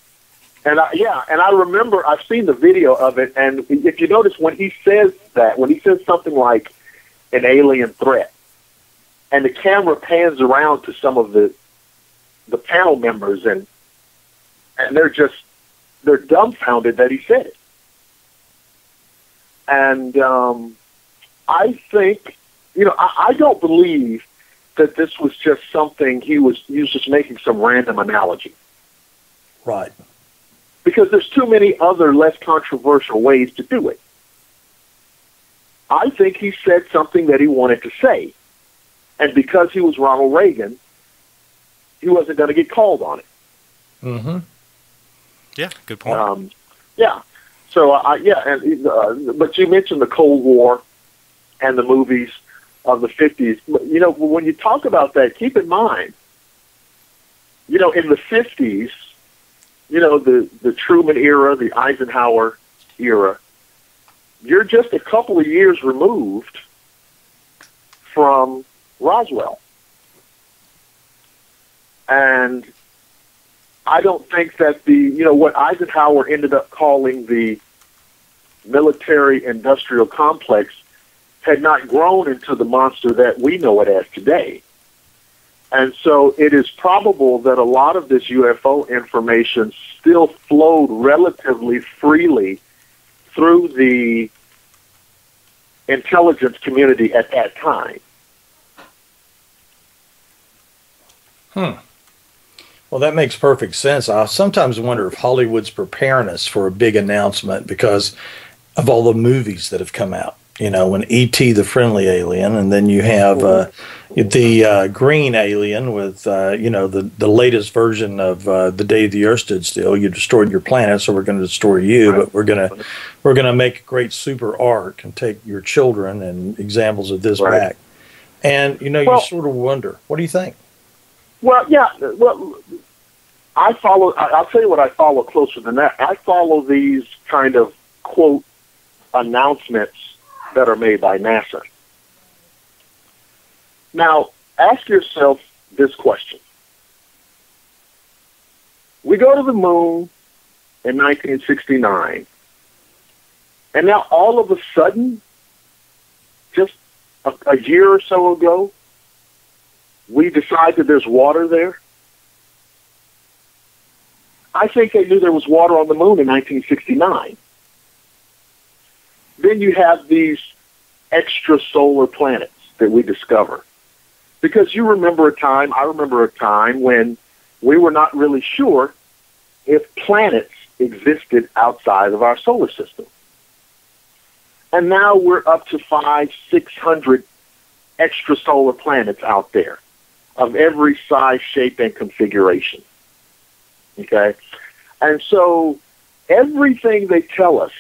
And I remember, I've seen the video of it, and if you notice when he says something like an alien threat, and the camera pans around to some of the panel members, and they're dumbfounded that he said it. And I think, I don't believe that this was just something he was just making some random analogy. Right. Because there's too many other less controversial ways to do it. I think he said something that he wanted to say. And because he was Ronald Reagan, he wasn't going to get called on it. Yeah, good point. So, but you mentioned the Cold War and the movies of the 50s. When you talk about that, keep in mind, in the 50s, the Truman era, the Eisenhower era, you're just a couple of years removed from Roswell. And I don't think that what Eisenhower ended up calling the military-industrial complex had not grown into the monster that we know it as today. And so it is probable that a lot of this UFO information still flowed relatively freely through the intelligence community at that time. Well, that makes perfect sense. I sometimes wonder if Hollywood's preparing us for a big announcement because of all the movies that have come out. When E.T. the Friendly Alien, and then you have the Green Alien with, the latest version of The Day the Earth Stood Still. You destroyed your planet, so we're going to destroy you, but we're going to make a great super arc and take your children and examples of this back. And, you sort of wonder, what do you think? Well, yeah. Well, I'll tell you what I follow closer than that. I follow these kind of, quote, announcements that are made by NASA. Now, ask yourself this question. We go to the moon in 1969, and now all of a sudden, just a year or so ago, we decide that there's water there. I think they knew there was water on the moon in 1969. Then you have these extrasolar planets that we discover. Because I remember a time when we were not really sure if planets existed outside of our solar system. And now we're up to 500-600 extrasolar planets out there of every size, shape, and configuration. Okay? And so everything they tell us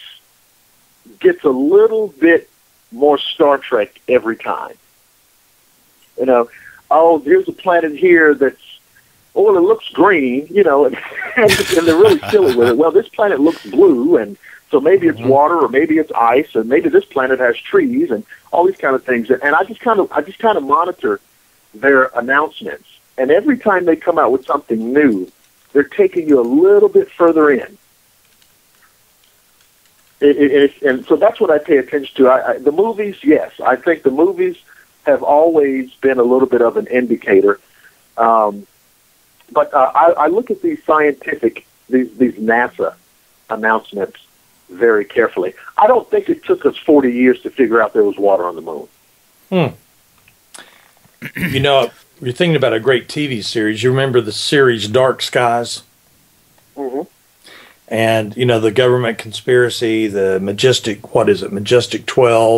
gets a little bit more Star Trek every time. You know, oh, there's a planet here that's, oh, it looks green, you know, and they're really silly with it. Well, this planet looks blue, and so maybe it's water, or maybe it's ice, and maybe this planet has trees, and all these kind of things. And I just kind of monitor their announcements. And every time they come out with something new, they're taking you a little bit further in. And so that's what I pay attention to. The movies, yes, I think the movies have always been a little bit of an indicator. But I look at these scientific, these NASA announcements very carefully. I don't think it took us 40 years to figure out there was water on the moon. You know, you're thinking about a great TV series. You remember the series Dark Skies? Mm-hmm. And, you know, the government conspiracy, the Majestic 12. Majestic 12,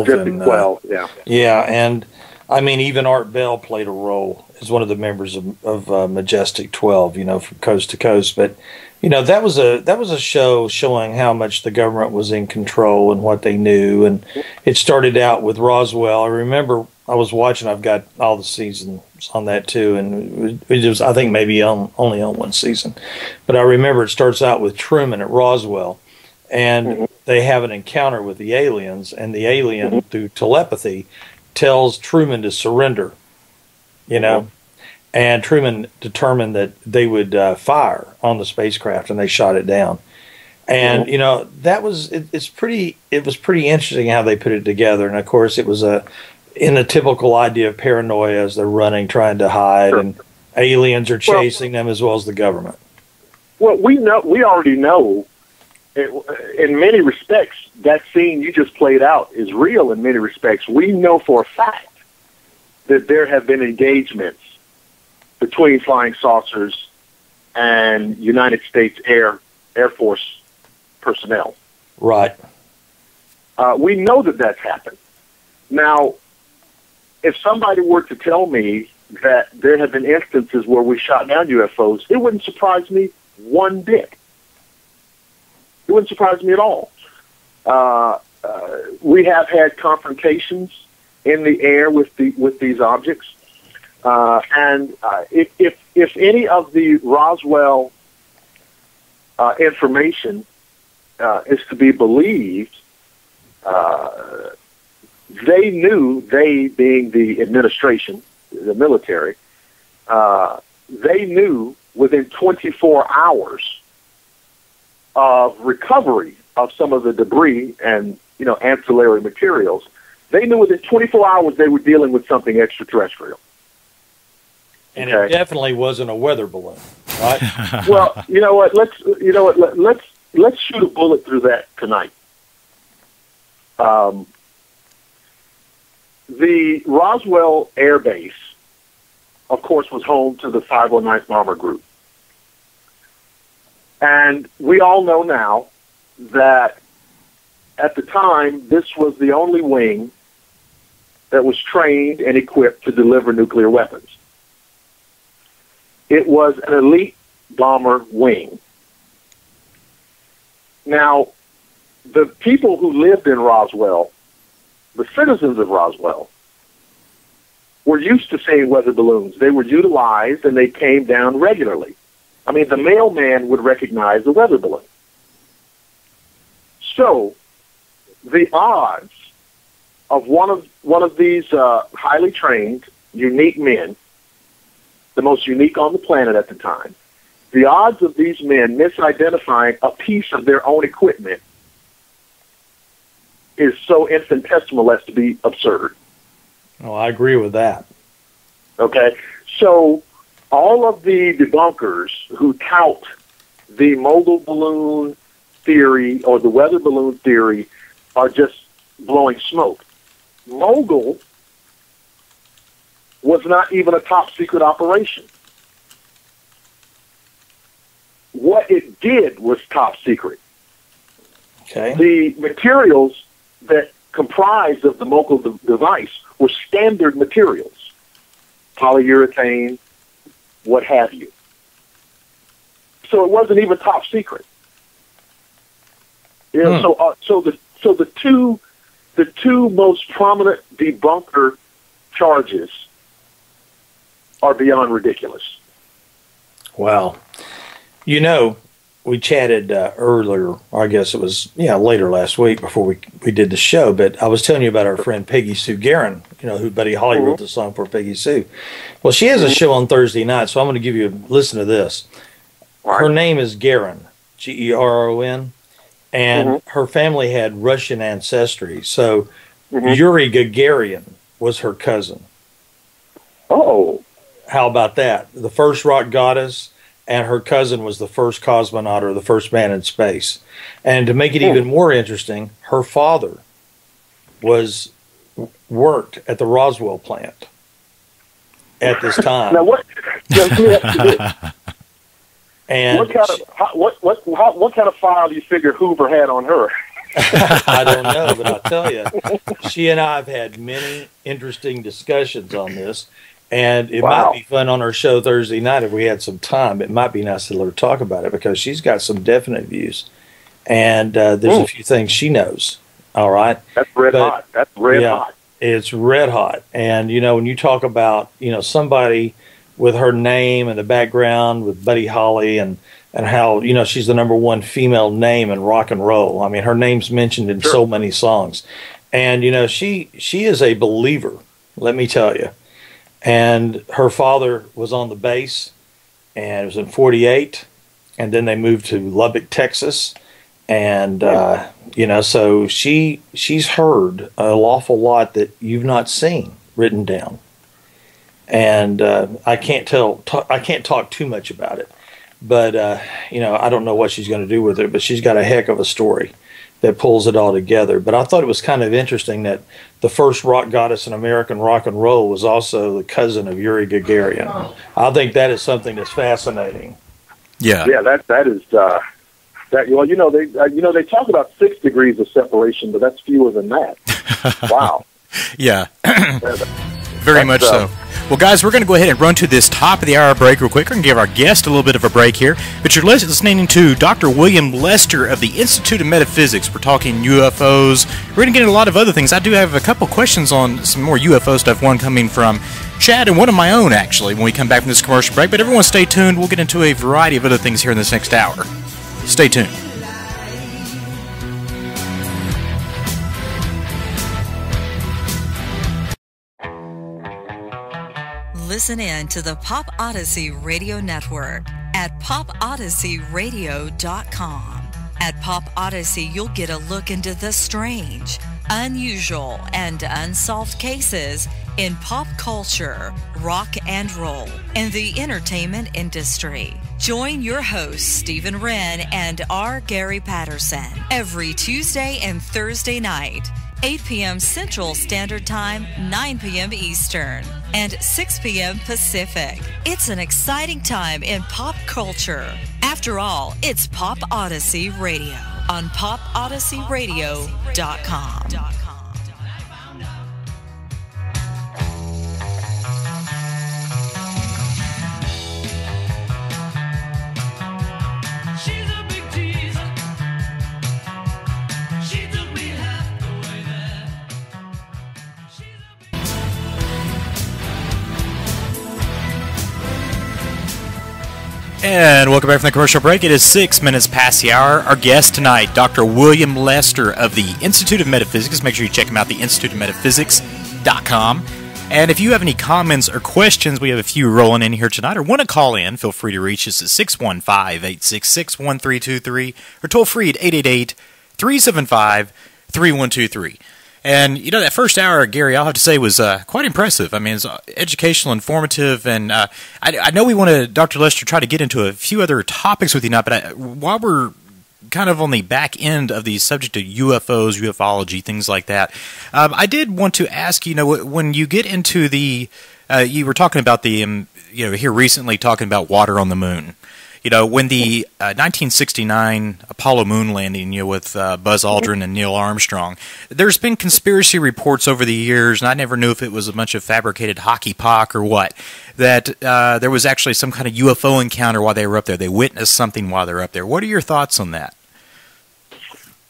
yeah. Yeah, and, I mean, even Art Bell played a role as one of the members of Majestic 12, you know, from coast to coast. But, you know, that was a show showing how much the government was in control and what they knew. And it started out with Roswell. I remember I was watching, I've got all the seasons on that too, and it was, I think, maybe only on one season. But I remember it starts out with Truman at Roswell, and they have an encounter with the aliens, and the alien, through telepathy, tells Truman to surrender, you know. And Truman determined that they would fire on the spacecraft, and they shot it down. And you know, that was it was pretty interesting how they put it together. And of course, it was in the typical idea of paranoia as they're running, trying to hide, and aliens are chasing them as well as the government. Well, we already know, in many respects, that scene you just played out is real in many respects. We know for a fact that there have been engagements between flying saucers and United States Air Force personnel. Right. We know that that's happened. Now, if somebody were to tell me that there have been instances where we shot down UFOs, it wouldn't surprise me one bit. It wouldn't surprise me at all. We have had confrontations in the air with these objects, and if any of the Roswell information is to be believed, they knew, they being the administration, the military, they knew within 24 hours of recovery of some of the debris and, you know, ancillary materials. They knew within 24 hours they were dealing with something extraterrestrial. And it definitely wasn't a weather balloon, right? Well, you know what? Let's shoot a bullet through that tonight. The Roswell Air Base, of course, was home to the 509th Bomber Group. And we all know now that at the time, this was the only wing that was trained and equipped to deliver nuclear weapons. It was an elite bomber wing. Now, the people who lived in Roswell, the citizens of Roswell, were used to seeing weather balloons. They were utilized, and they came down regularly. I mean, the mailman would recognize the weather balloon. So, the odds of one of these highly trained, unique men, the most unique on the planet at the time, the odds of these men misidentifying a piece of their own equipment is so infinitesimal as to be absurd. Oh, I agree with that. Okay, so all of the debunkers who tout the mogul balloon theory or the weather balloon theory are just blowing smoke. Mogul was not even a top secret operation. What it did was top secret. Okay. The materials that comprised of the mogul device were standard materials, polyurethane, what have you. So it wasn't even top secret. You know, so the two most prominent debunker charges are beyond ridiculous. Wow. You know, we chatted earlier, or I guess it was later last week before we did the show, but I was telling you about our friend Peggy Sue Guerin, who Buddy Holly wrote the song for, Peggy Sue. Well, she has a show on Thursday night, so I'm going to give you listen to this. Her name is Guerin, Geron, and her family had Russian ancestry, so Yuri Gagarin was her cousin. Oh. How about that? The first rock goddess, and her cousin was the first cosmonaut, or the first man in space. And to make it even more interesting, her father worked at the Roswell plant at this time. Now what? And what kind of file do you figure Hoover had on her? I don't know, but I'll tell you, she and I have had many interesting discussions on this. And it might be fun on our show Thursday night if we had some time. It might be nice to let her talk about it because she's got some definite views. And there's a few things she knows. All right? That's red hot. That's red hot. It's red hot. And, when you talk about, somebody with her name and the background with Buddy Holly and how, she's the number one female name in rock and roll. I mean, her name's mentioned in so many songs. And, she is a believer, let me tell you. And her father was on the base, and it was in 48, and then they moved to Lubbock, Texas, and so she's heard an awful lot that you've not seen written down, and I can't talk too much about it, but I don't know what she's going to do with it, but she's got a heck of a story that pulls it all together. But I thought it was kind of interesting that the first rock goddess in American rock and roll was also the cousin of Yuri Gagarin. I think that is something that's fascinating. Yeah. Yeah, that is they talk about 6 degrees of separation, but that's fewer than that. Wow. Yeah. Very much so. Well, guys, we're going to go ahead and run to this top of the hour break real quick. We're going to give our guest a little bit of a break here. But you're listening to Dr. William Lester of the Institute of Metaphysics. We're talking UFOs. We're going to get into a lot of other things. I do have a couple questions on some more UFO stuff, one coming from Chad and one of my own, actually, when we come back from this commercial break. But everyone stay tuned. We'll get into a variety of other things here in this next hour. Stay tuned. Listen in to the Pop Odyssey Radio Network at popodyseyradio.com. At Pop Odyssey, you'll get a look into the strange, unusual, and unsolved cases in pop culture, rock and roll, and the entertainment industry. Join your hosts, Stephen Wren and R. Gary Patterson, every Tuesday and Thursday night, 8 p.m. Central Standard Time, 9 p.m. Eastern, and 6 p.m. Pacific. It's an exciting time in pop culture. After all, it's Pop Odyssey Radio on popodyseyradio.com. And welcome back from the commercial break. It is 6 minutes past the hour. Our guest tonight, Dr. William Lester of the Institute of Metaphysics. Make sure you check him out, the instituteofmetaphysics.com. And if you have any comments or questions, we have a few rolling in here tonight, or want to call in, feel free to reach us at 615-866-1323, or toll free at 888-375-3123. And, you know, that first hour, Gary, I'll have to say was quite impressive. I mean, it's educational, informative, and I know we want to, Dr. Lester, try to get into a few other topics with you now, but while we're kind of on the back end of the subject of UFOs, ufology, things like that, I did want to ask, you know, when you get into the, you were talking about the, you know, here recently talking about water on the moon. You know, when the 1969 Apollo moon landing, you know, with Buzz Aldrin and Neil Armstrong, there's been conspiracy reports over the years, and I never knew if it was a bunch of fabricated hockey puck or what, that there was actually some kind of UFO encounter while they were up there. They witnessed something while they're up there. What are your thoughts on that?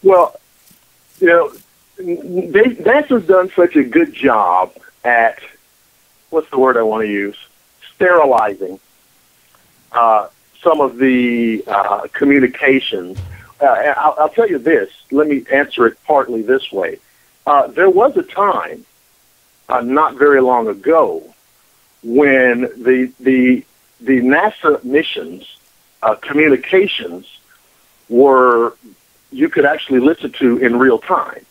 Well, you know, NASA's done such a good job at, what's the word I want to use, sterilizing some of the communications. I'll tell you this. Let me answer it partly this way. There was a time, not very long ago, when the NASA missions communications were, you could actually listen to in real time.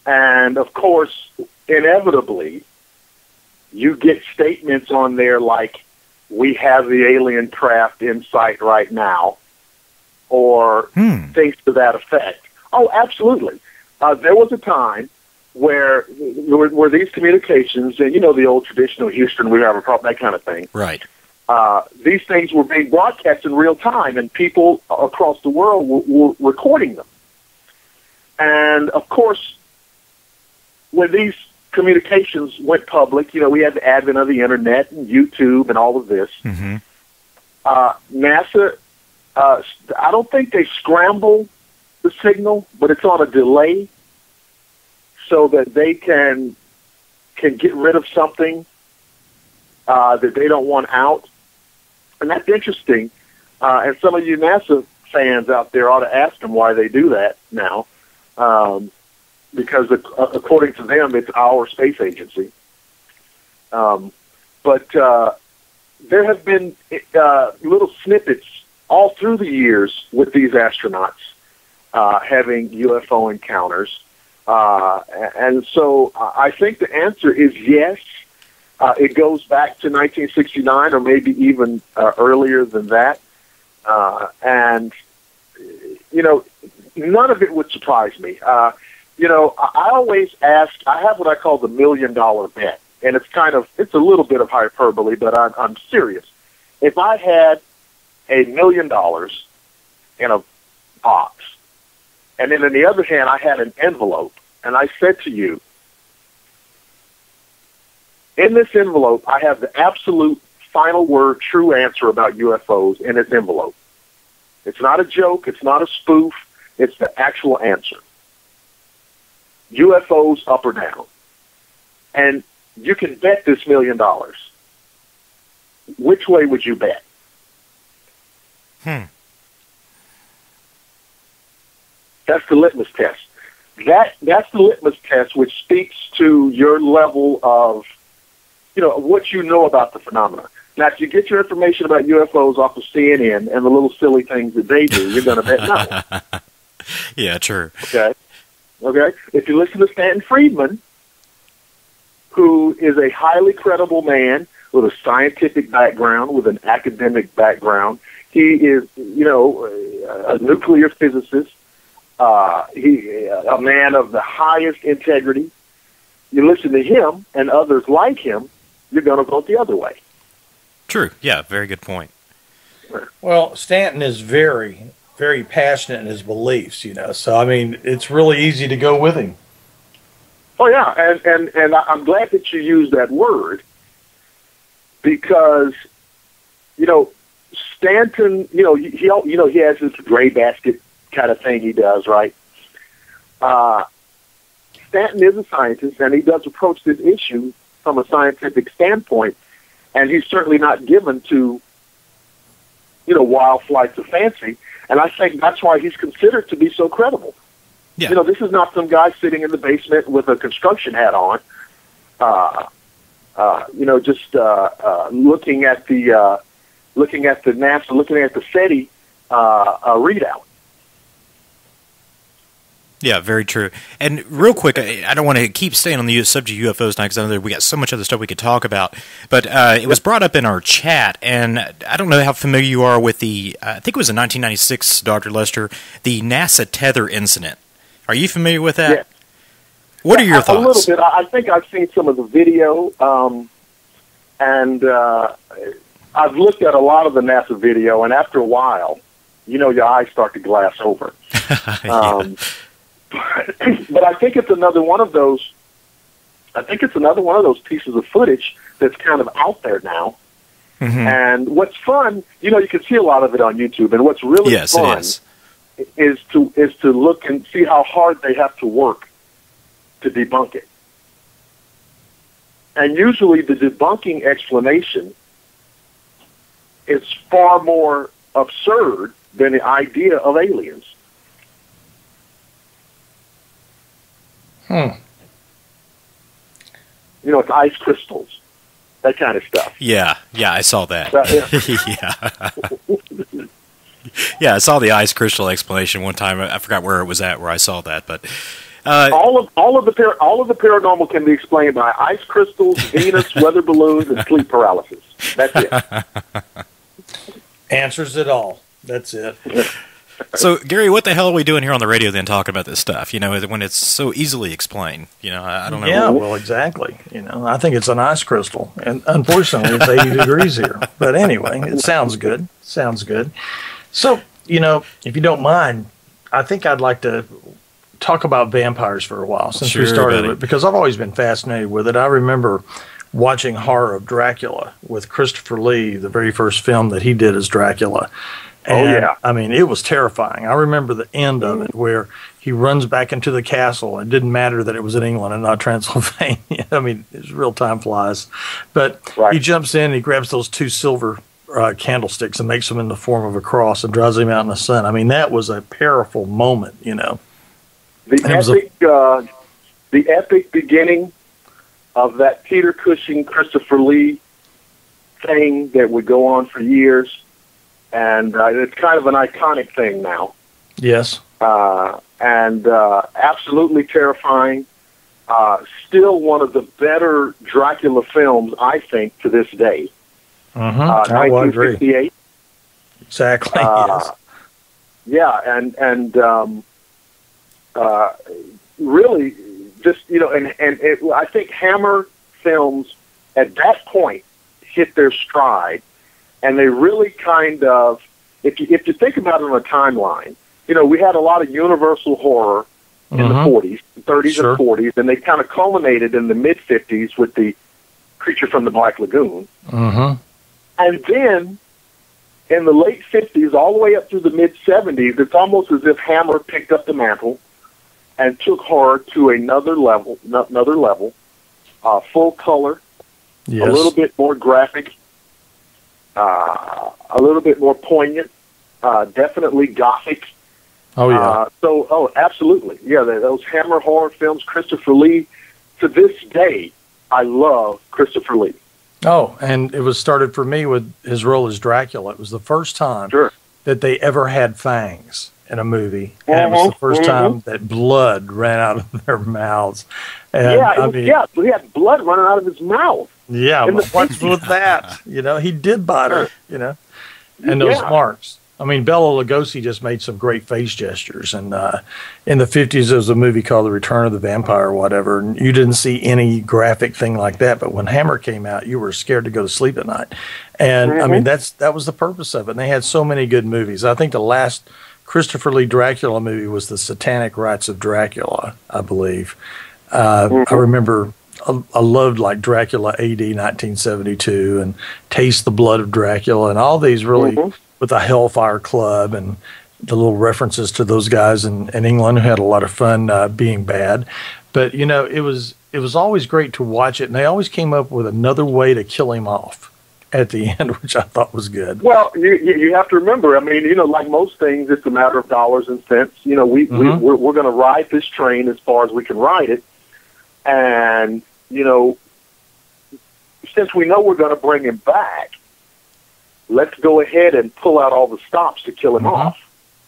And of course, inevitably, you get statements on there like, "We have the alien craft in sight right now," or things to that effect. Oh, absolutely. There was a time where these communications, and you know the old traditional Houston, we have a problem, that kind of thing. Right. These things were being broadcast in real time, and people across the world were recording them. And of course, when these communications went public, you know, we had the advent of the internet and YouTube and all of this. Mm-hmm. NASA, I don't think they scramble the signal, but it's on a delay so that they can get rid of something that they don't want out. And that's interesting. And some of you NASA fans out there ought to ask them why they do that now. Because according to them, it's our space agency. But there have been little snippets all through the years with these astronauts having UFO encounters. And so I think the answer is yes. It goes back to 1969 or maybe even earlier than that. And, you know, none of it would surprise me. You know, I always ask, I have what I call the $1 million bet. And it's a little bit of hyperbole, but I'm serious. If I had $1 million in a box, and then on the other hand, I had an envelope, and I said to you, in this envelope, I have the absolute final word, true answer about UFOs in this envelope. It's not a joke. It's not a spoof. It's the actual answer. UFOs up or down. And you can bet this $1 million. Which way would you bet? That's the litmus test. That's the litmus test, which speaks to your level of, you know, what you know about the phenomena. Now, if you get your information about UFOs off of CNN and the little silly things that they do, you're going to bet no. Yeah, true. Okay. If you listen to Stanton Friedman, who is a highly credible man with a scientific background, with an academic background, he is, you know, a nuclear physicist. A man of the highest integrity. You listen to him and others like him, you're going to vote the other way. True. Yeah, very good point. Well, Stanton is very, very passionate in his beliefs, you know, so, I mean, it's really easy to go with him. Oh, yeah, and I'm glad that you used that word because, you know, Stanton, you know, he has this gray basket kind of thing he does, right? Stanton is a scientist, and he does approach this issue from a scientific standpoint, and he's certainly not given to, you know, wild flights of fancy, and I think that's why he's considered to be so credible. Yeah. You know, this is not some guy sitting in the basement with a construction hat on, you know, just looking at the NASA, looking at the SETI readout. Yeah, very true. And real quick, I don't want to keep staying on the subject of UFOs tonight because I know that we got so much other stuff we could talk about. But it was brought up in our chat, and I don't know how familiar you are with the, I think it was in 1996, Dr. Lester, the NASA tether incident. Are you familiar with that? Yeah. What are your thoughts? A little bit. I think I've seen some of the video, and I've looked at a lot of the NASA video, and after a while, your eyes start to glass over. But I think it's another one of those. I think it's another one of those pieces of footage that's kind of out there now. Mm-hmm. And what's fun, you can see a lot of it on YouTube. And what's really fun is to look and see how hard they have to work to debunk it. And usually the debunking explanation is far more absurd than the idea of aliens. It's ice crystals, that kind of stuff. Yeah, I saw that. Yeah, I saw the ice crystal explanation one time. I forgot where it was at where I saw that, but all of the paranormal can be explained by ice crystals, Venus, weather balloons, and sleep paralysis. That's it. Answers it all. That's it. So, Gary, what the hell are we doing here on the radio then talking about this stuff, when it's so easily explained? I don't know. Yeah, well, exactly. I think it's an ice crystal. And unfortunately, it's 80 degrees here. But anyway, it sounds good. Sounds good. So, if you don't mind, I think I'd like to talk about vampires for a while since we started it, because I've always been fascinated with it. I remember watching Horror of Dracula with Christopher Lee, the very first film that he did as Dracula. And, I mean, it was terrifying. I remember the end of it where he runs back into the castle. It didn't matter that it was in England and not Transylvania. I mean, real time flies. But he jumps in and he grabs those two silver candlesticks and makes them in the form of a cross and drives him out in the sun. I mean, that was a powerful moment, The epic beginning of that Peter Cushing, Christopher Lee thing that would go on for years. And it's kind of an iconic thing now. Yes. And absolutely terrifying. Still one of the better Dracula films, I think, to this day. Mm-hmm. 1968. Exactly. Yes. Yeah, and really, just I think Hammer films at that point hit their stride. And they really kind of, if you think about it on a timeline, we had a lot of universal horror in the 40s, 30s and 40s, and they kind of culminated in the mid-50s with the Creature from the Black Lagoon. Mm-hmm. And then in the late 50s, all the way up through the mid-70s, it's almost as if Hammer picked up the mantle and took horror to another level, full color, a little bit more graphic, a little bit more poignant, definitely gothic. Oh, yeah. Absolutely. Yeah, those Hammer horror films, Christopher Lee. To this day, I love Christopher Lee. Oh, and it was started for me with his role as Dracula. It was the first time that they ever had fangs in a movie. And it was the first time that blood ran out of their mouths. And, he had blood running out of his mouth. Yeah, what's with that? He did bite her, and those marks. I mean, Bela Lugosi just made some great face gestures. And in the 50s, there was a movie called The Return of the Vampire or whatever, and you didn't see any graphic thing like that. But when Hammer came out, you were scared to go to sleep at night. And, I mean, that was the purpose of it. And they had so many good movies. I think the last Christopher Lee Dracula movie was The Satanic Rites of Dracula, I believe. I remember... I loved like Dracula AD 1972 and Taste the Blood of Dracula and all these really with the Hellfire Club and the little references to those guys in England who had a lot of fun being bad. But, it was always great to watch it. And they always came up with another way to kill him off at the end, which I thought was good. Well, you have to remember, I mean, like most things, it's a matter of dollars and cents. We're going to ride this train as far as we can ride it. And, since we know we're going to bring him back, let's go ahead and pull out all the stops to kill him off.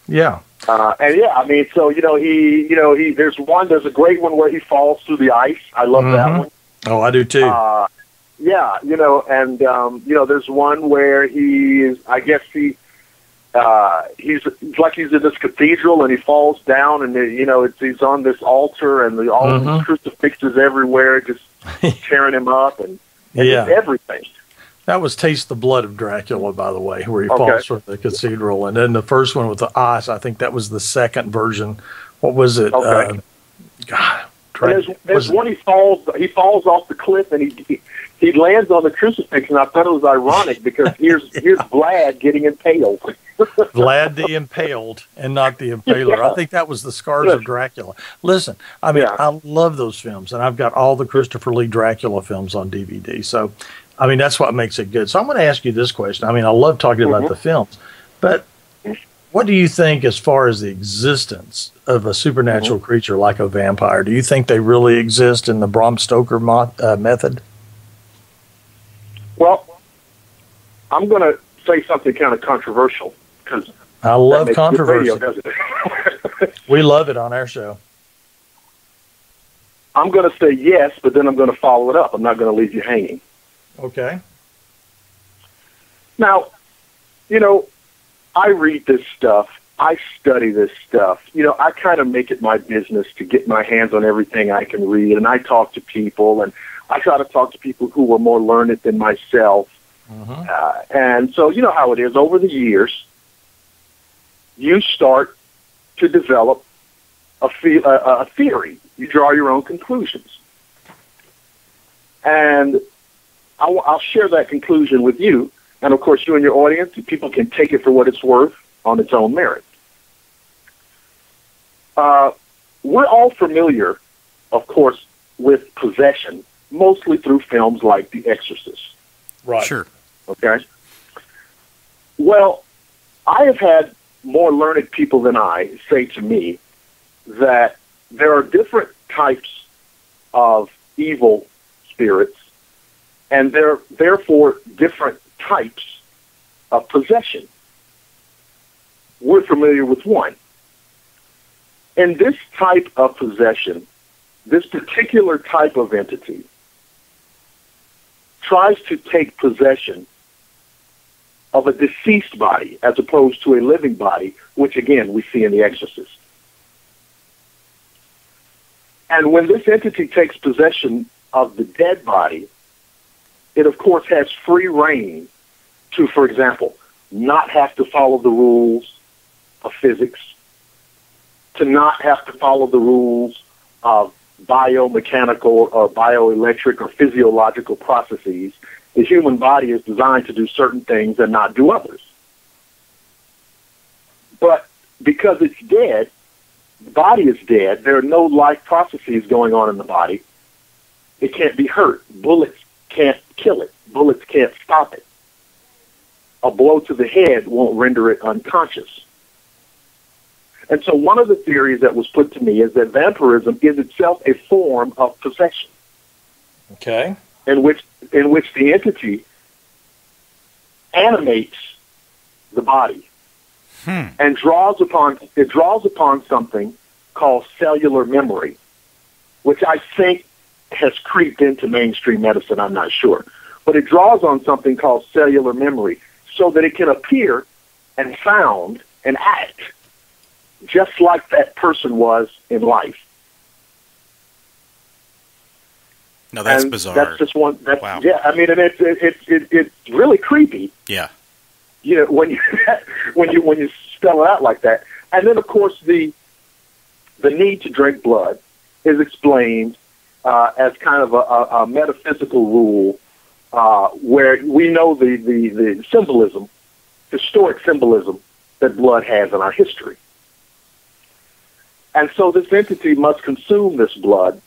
Yeah, And yeah, I mean, so there's a great one where he falls through the ice. I love that one. Oh, I do too. Yeah, there's one where he's like he's in this cathedral and he falls down and he's on this altar and all these crucifixes everywhere, just tearing him up and just everything. That was Taste the Blood of Dracula, by the way, where he falls from the cathedral. And then the first one with the ice, I think that was the second version. What was it? Okay. There's one he falls off the cliff and he lands on the crucifix, and I thought it was ironic because here's Vlad getting impaled. Vlad the Impaled and not the Impaler. I think that was the Scars of Dracula. Listen, I mean, I love those films, and I've got all the Christopher Lee Dracula films on DVD. So, I mean, that's what makes it good. So I'm going to ask you this question. I mean, I love talking about the films, but what do you think as far as the existence of a supernatural creature like a vampire? Do you think they really exist in the Bram Stoker method? Well, I'm going to say something kind of controversial because I love controversy. Radio, doesn't it? We love it on our show. I'm going to say yes, but then I'm going to follow it up. I'm not going to leave you hanging. Okay. Now, I read this stuff. I study this stuff. I kind of make it my business to get my hands on everything I can read, and I talk to people, and I try to talk to people who are more learned than myself. And so you know how it is. Over the years, you start to develop a theory. You draw your own conclusions. And I'll share that conclusion with you. And, of course, you and your audience, people can take it for what it's worth on its own merit. We're all familiar, of course, with possession, mostly through films like The Exorcist. Right. Sure. Okay? Well, I have had more learned people than I say to me that there are different types of evil spirits, and therefore different types of possession. We're familiar with one. In this type of possession, this particular type of entity tries to take possession of a deceased body as opposed to a living body, which again we see in The Exorcist. And when this entity takes possession of the dead body, it of course has free reign to, for example, not have to follow the rules of physics, to not have to follow the rules of biomechanical or bioelectric or physiological processes. The human body is designed to do certain things and not do others. But because it's dead, the body is dead, there are no life processes going on in the body. It can't be hurt. Bullets can't kill it. Bullets can't stop it. A blow to the head won't render it unconscious. And so one of the theories that was put to me is that vampirism is itself a form of possession. Okay. In which the entity animates the body and draws upon something called cellular memory, which I think has creeped into mainstream medicine. I'm not sure, but it draws on something called cellular memory so that it can appear and sound and act just like that person was in life. No, that's bizarre. That's just one. Wow. Yeah, I mean, and it's really creepy. Yeah. When you spell it out like that, and then of course the need to drink blood is explained as kind of a metaphysical rule where we know the symbolism, historic symbolism that blood has in our history. And so this entity must consume this blood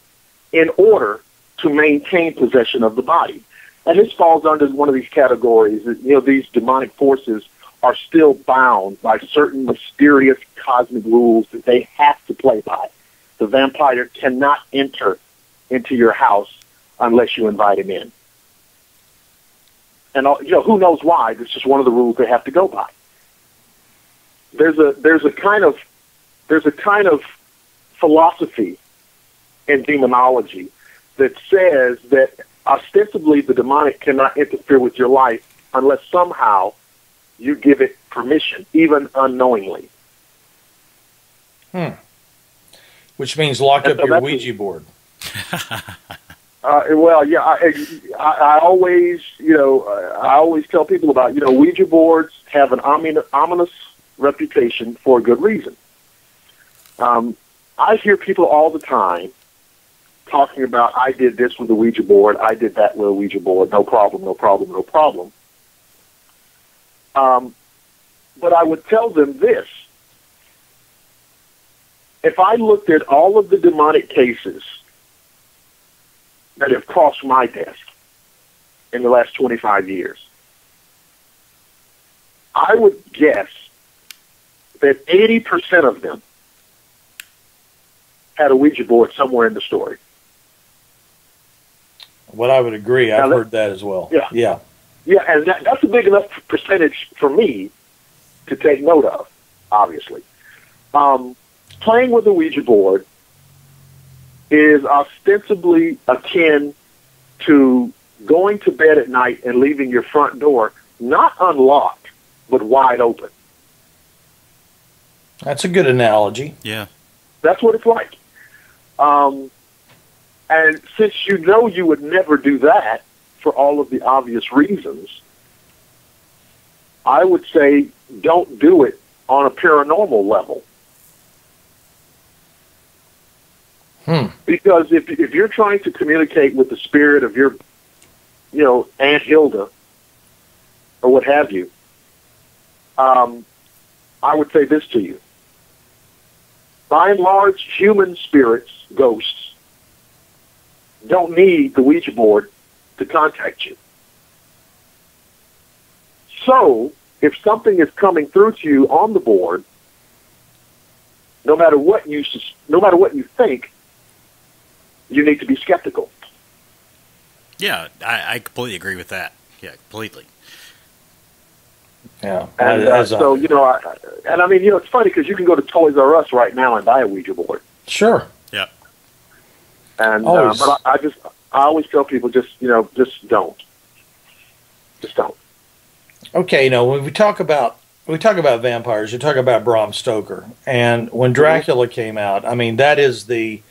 in order to maintain possession of the body. And this falls under one of these categories. These demonic forces are still bound by certain mysterious cosmic rules that they have to play by. The vampire cannot enter into your house unless you invite him in. And who knows why? It's just one of the rules they have to go by. There's a kind of there's a kind of philosophy in demonology that says that ostensibly the demonic cannot interfere with your life unless somehow you give it permission, even unknowingly. Which means lock up your Ouija board. Well, yeah, I always, I always tell people about, Ouija boards have an ominous reputation for a good reason. I hear people all the time talking about, I did this with a Ouija board, I did that with a Ouija board, no problem, no problem, no problem. But I would tell them this. If I looked at all of the demonic cases that have crossed my desk in the last 25 years, I would guess that 80% of them had a Ouija board somewhere in the story. What I would agree. I've heard that as well. Yeah. Yeah, and that's a big enough percentage for me to take note of, obviously. Playing with a Ouija board is ostensibly akin to going to bed at night and leaving your front door not unlocked, but wide open. That's a good analogy. Yeah. That's what it's like. And since you would never do that for all of the obvious reasons, I would say don't do it on a paranormal level. Because if you're trying to communicate with the spirit of your, Aunt Hilda or what have you, I would say this to you. By and large, human spirits, ghosts, don't need the Ouija board to contact you. So, if something is coming through to you on the board, no matter what you think, you need to be skeptical. Yeah, I completely agree with that. Yeah, completely. Yeah. And it's funny because you can go to Toys R Us right now and buy a Ouija board. Sure. Yeah. And but I always tell people just don't. Just don't. Okay, when we talk about vampires, you talk about Bram Stoker, and when Dracula came out, I mean that's the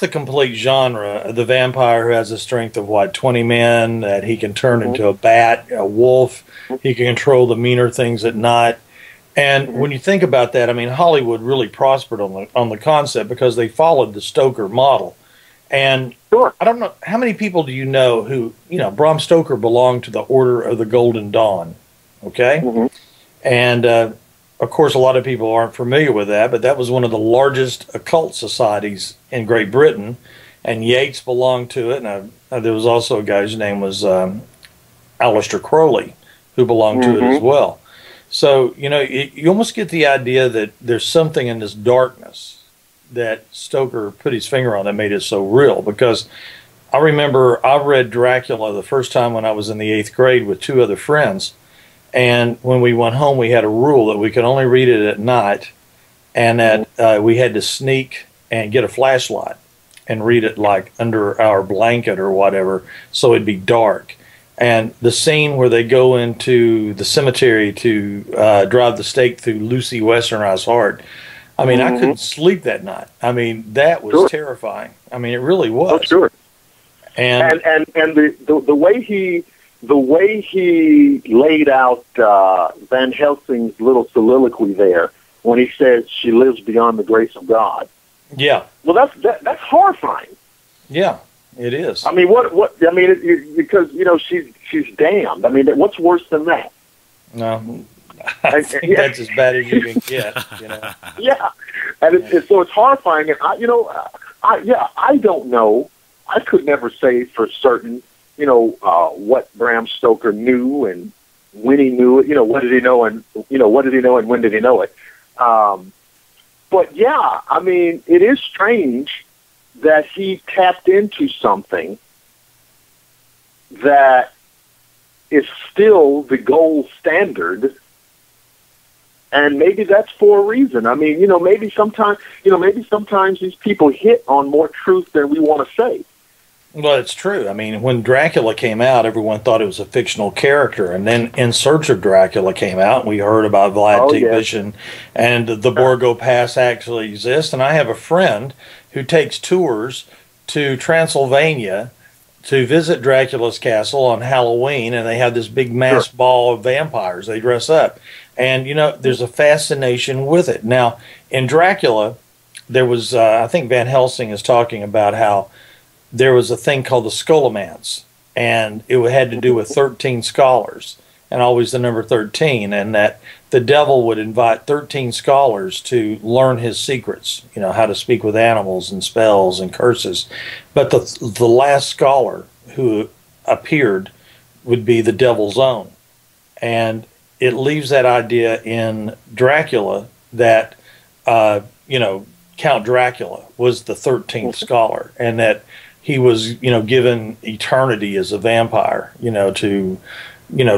complete genre. The vampire who has a strength of 20 men, that he can turn into a bat, a wolf, he can control the meaner things at night. And when you think about that, I mean, Hollywood really prospered on the concept because they followed the Stoker model. And I don't know, how many people do you know who, Bram Stoker belonged to the Order of the Golden Dawn, okay? And, of course, a lot of people aren't familiar with that, but that was one of the largest occult societies in Great Britain, and Yeats belonged to it, and there was also a guy whose name was Aleister Crowley, who belonged to it as well. So, you almost get the idea that there's something in this darkness that Stoker put his finger on that made it so real, because I remember I read Dracula the first time when I was in the 8th grade with 2 other friends, and when we went home we had a rule that we could only read it at night, and that we had to sneak and get a flashlight and read it like under our blanket or whatever, so it'd be dark. And the scene where they go into the cemetery to drive the stake through Lucy Westenra's heart, I mean, I couldn't sleep that night. I mean, that was terrifying. I mean, it really was. Oh, sure. And the way he laid out Van Helsing's little soliloquy there when he says she lives beyond the grace of God. Yeah. Well, that's horrifying. Yeah, it is. I mean, because she's damned. I mean, what's worse than that? No. I think that's as bad as you can get. Yeah, and so it's horrifying. And I don't know. I could never say for certain, what Bram Stoker knew and when he knew it. What did he know and what did he know and when did he know it? But yeah, I mean, it is strange that he tapped into something that is still the gold standard And maybe that's for a reason. I mean, maybe sometimes these people hit on more truth than we want to say. Well, it's true. I mean, when Dracula came out, everyone thought it was a fictional character. And then In Search of Dracula came out, and we heard about Vlad Tepes, and the Borgo Pass actually exists. And I have a friend who takes tours to Transylvania to visit Dracula's castle on Halloween, and they have this big mass ball of vampires. They dress up. And, there's a fascination with it. Now, in Dracula, there was, I think Van Helsing is talking about how there was a thing called the Scholomance, and it had to do with 13 scholars, and always the number 13, and that the devil would invite 13 scholars to learn his secrets, how to speak with animals and spells and curses. But the last scholar who appeared would be the devil's own. And it leaves that idea in Dracula that, Count Dracula was the 13th scholar, and that he was, given eternity as a vampire, to,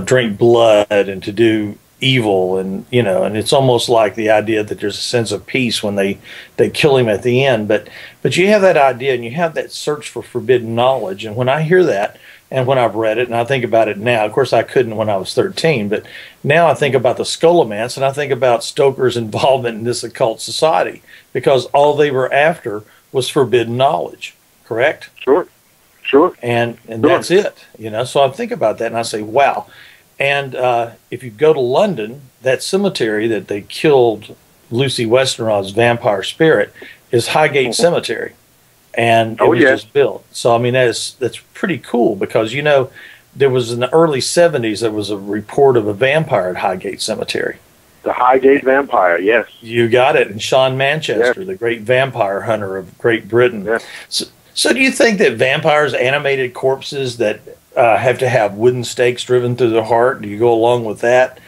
drink blood and to do evil. And, and it's almost like the idea that there's a sense of peace when they kill him at the end. But you have that idea, and you have that search for forbidden knowledge. And when I hear that, and when I've read it, and I think about it now, of course I couldn't when I was 13, but now I think about the Scholomance, and I think about Stoker's involvement in this occult society, because all they were after was forbidden knowledge. Correct? Sure. And that's it, So I think about that and I say, wow. And if you go to London, that cemetery that they killed Lucy Westenra's vampire spirit is Highgate Cemetery. And it was just built. So, I mean, that's pretty cool because, there was in the early 70s, there was a report of a vampire at Highgate Cemetery. The Highgate Vampire, yes. You got it. And Sean Manchester, the great vampire hunter of Great Britain. Yes. So do you think that vampires, animated corpses that have to have wooden stakes driven through the heart, do you go along with that?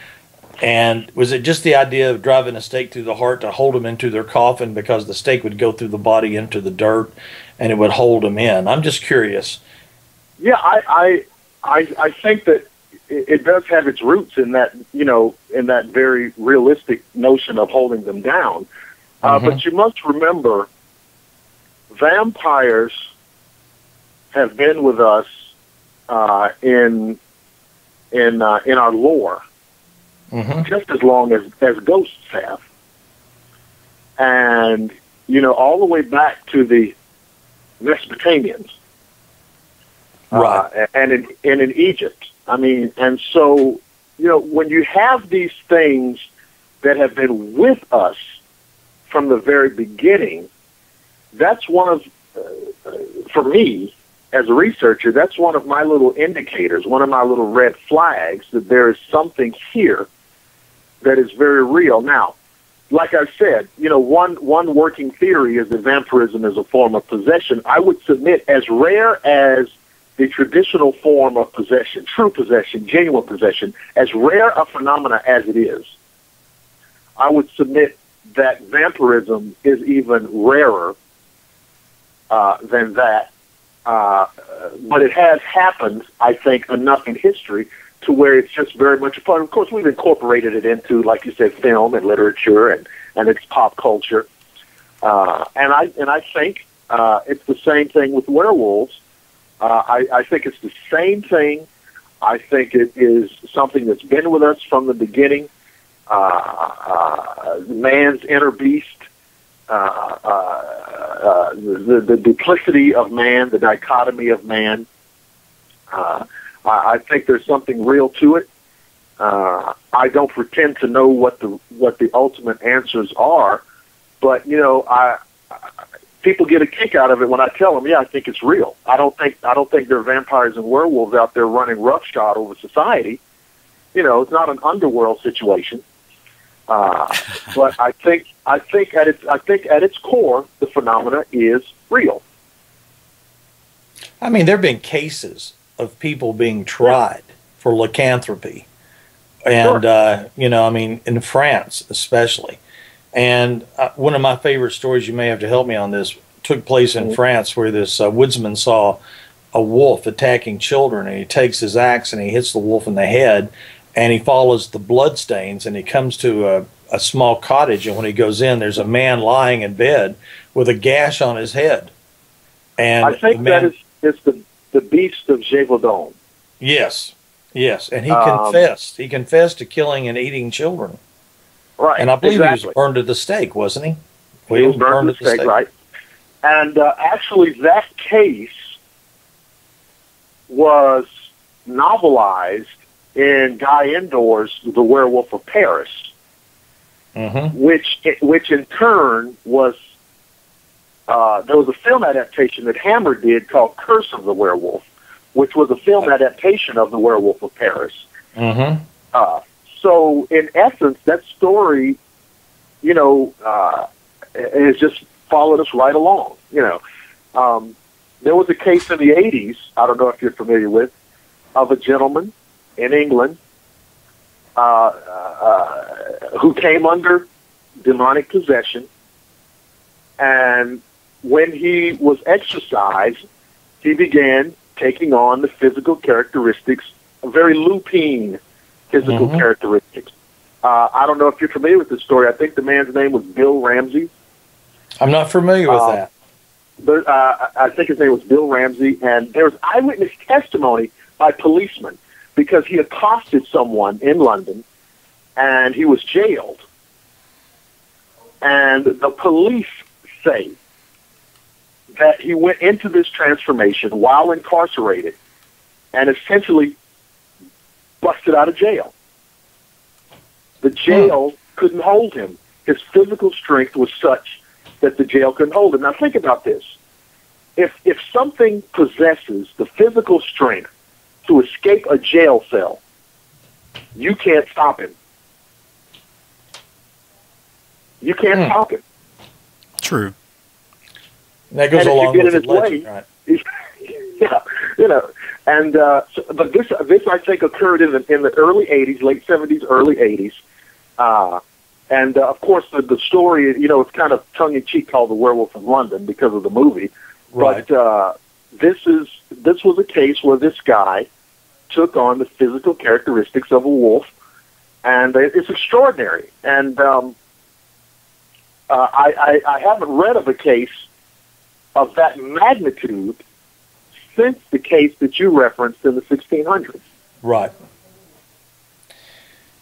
And was it just the idea of driving a stake through the heart to hold them into their coffin because the stake would go through the body into the dirt and it would hold them in? I'm just curious. Yeah, I think that it does have its roots in that, in that very realistic notion of holding them down. But you must remember, vampires have been with us in our lore just as long as ghosts have, and all the way back to the Mesopotamians, right? And in Egypt. I mean, and so when you have these things that have been with us from the very beginning, that's one of, for me, as a researcher, that's one of my little indicators, one of my little red flags that there is something here that is very real. Now, like I said, one working theory is that vampirism is a form of possession. I would submit, as rare as the traditional form of possession, true possession, genuine possession, as rare a phenomena as it is, I would submit that vampirism is even rarer than that. But it has happened, I think, enough in history to where it's just very much a part. Of course, we've incorporated it into, like you said, film and literature and its pop culture. And I think it's the same thing with werewolves. I think it's the same thing. I think it is something that's been with us from the beginning. Man's inner beast, the duplicity of man, the dichotomy of man. I think there's something real to it. I don't pretend to know what the ultimate answers are, but people get a kick out of it when I tell them, yeah, I think it's real. I don't think there are vampires and werewolves out there running roughshod over society. It's not an underworld situation. But I think at its core, the phenomena is real. I mean, there have been cases of people being tried for lycanthropy, and in France especially. And one of my favorite stories, you may have to help me on this, took place in France, where this woodsman saw a wolf attacking children, and he takes his axe and he hits the wolf in the head, and he follows the bloodstains, and he comes to a small cottage, and when he goes in, there's a man lying in bed with a gash on his head. And I think that is the Beast of Gévaudan. Yes, and he confessed. He confessed to killing and eating children. Right, and I believe exactly. he was burned at the stake, wasn't he? He was burned at the stake, right? And actually, that case was novelized in Guy Endor's The Werewolf of Paris, which in turn was there was a film adaptation that Hammer did called Curse of the Werewolf, which was a film adaptation of The Werewolf of Paris. So, in essence, that story, you know, has just followed us right along. You know, there was a case in the 80s, I don't know if you're familiar with, of a gentleman in England who came under demonic possession, and when he was exorcised, he began taking on the physical characteristics, very lupine physical characteristics. I don't know if you're familiar with this story. I think the man's name was Bill Ramsey. I'm not familiar with that. But, I think his name was Bill Ramsey, and there was eyewitness testimony by policemen because he accosted someone in London, and he was jailed. And the police say that he went into this transformation while incarcerated and essentially busted out of jail. The jail couldn't hold him. His physical strength was such that the jail couldn't hold him. Now think about this. If something possesses the physical strength to escape a jail cell, you can't stop him. You can't stop him. True. And that goes along with the legend, right? Yeah, you know, and but this I think occurred in the early '80s, late '70s, early '80s, and of course the story, you know, it's kind of tongue in cheek called The Werewolf of London because of the movie, right. But this was a case where this guy took on the physical characteristics of a wolf, and it's extraordinary. And I haven't read of a case of that magnitude since the case that you referenced in the 1600s. Right.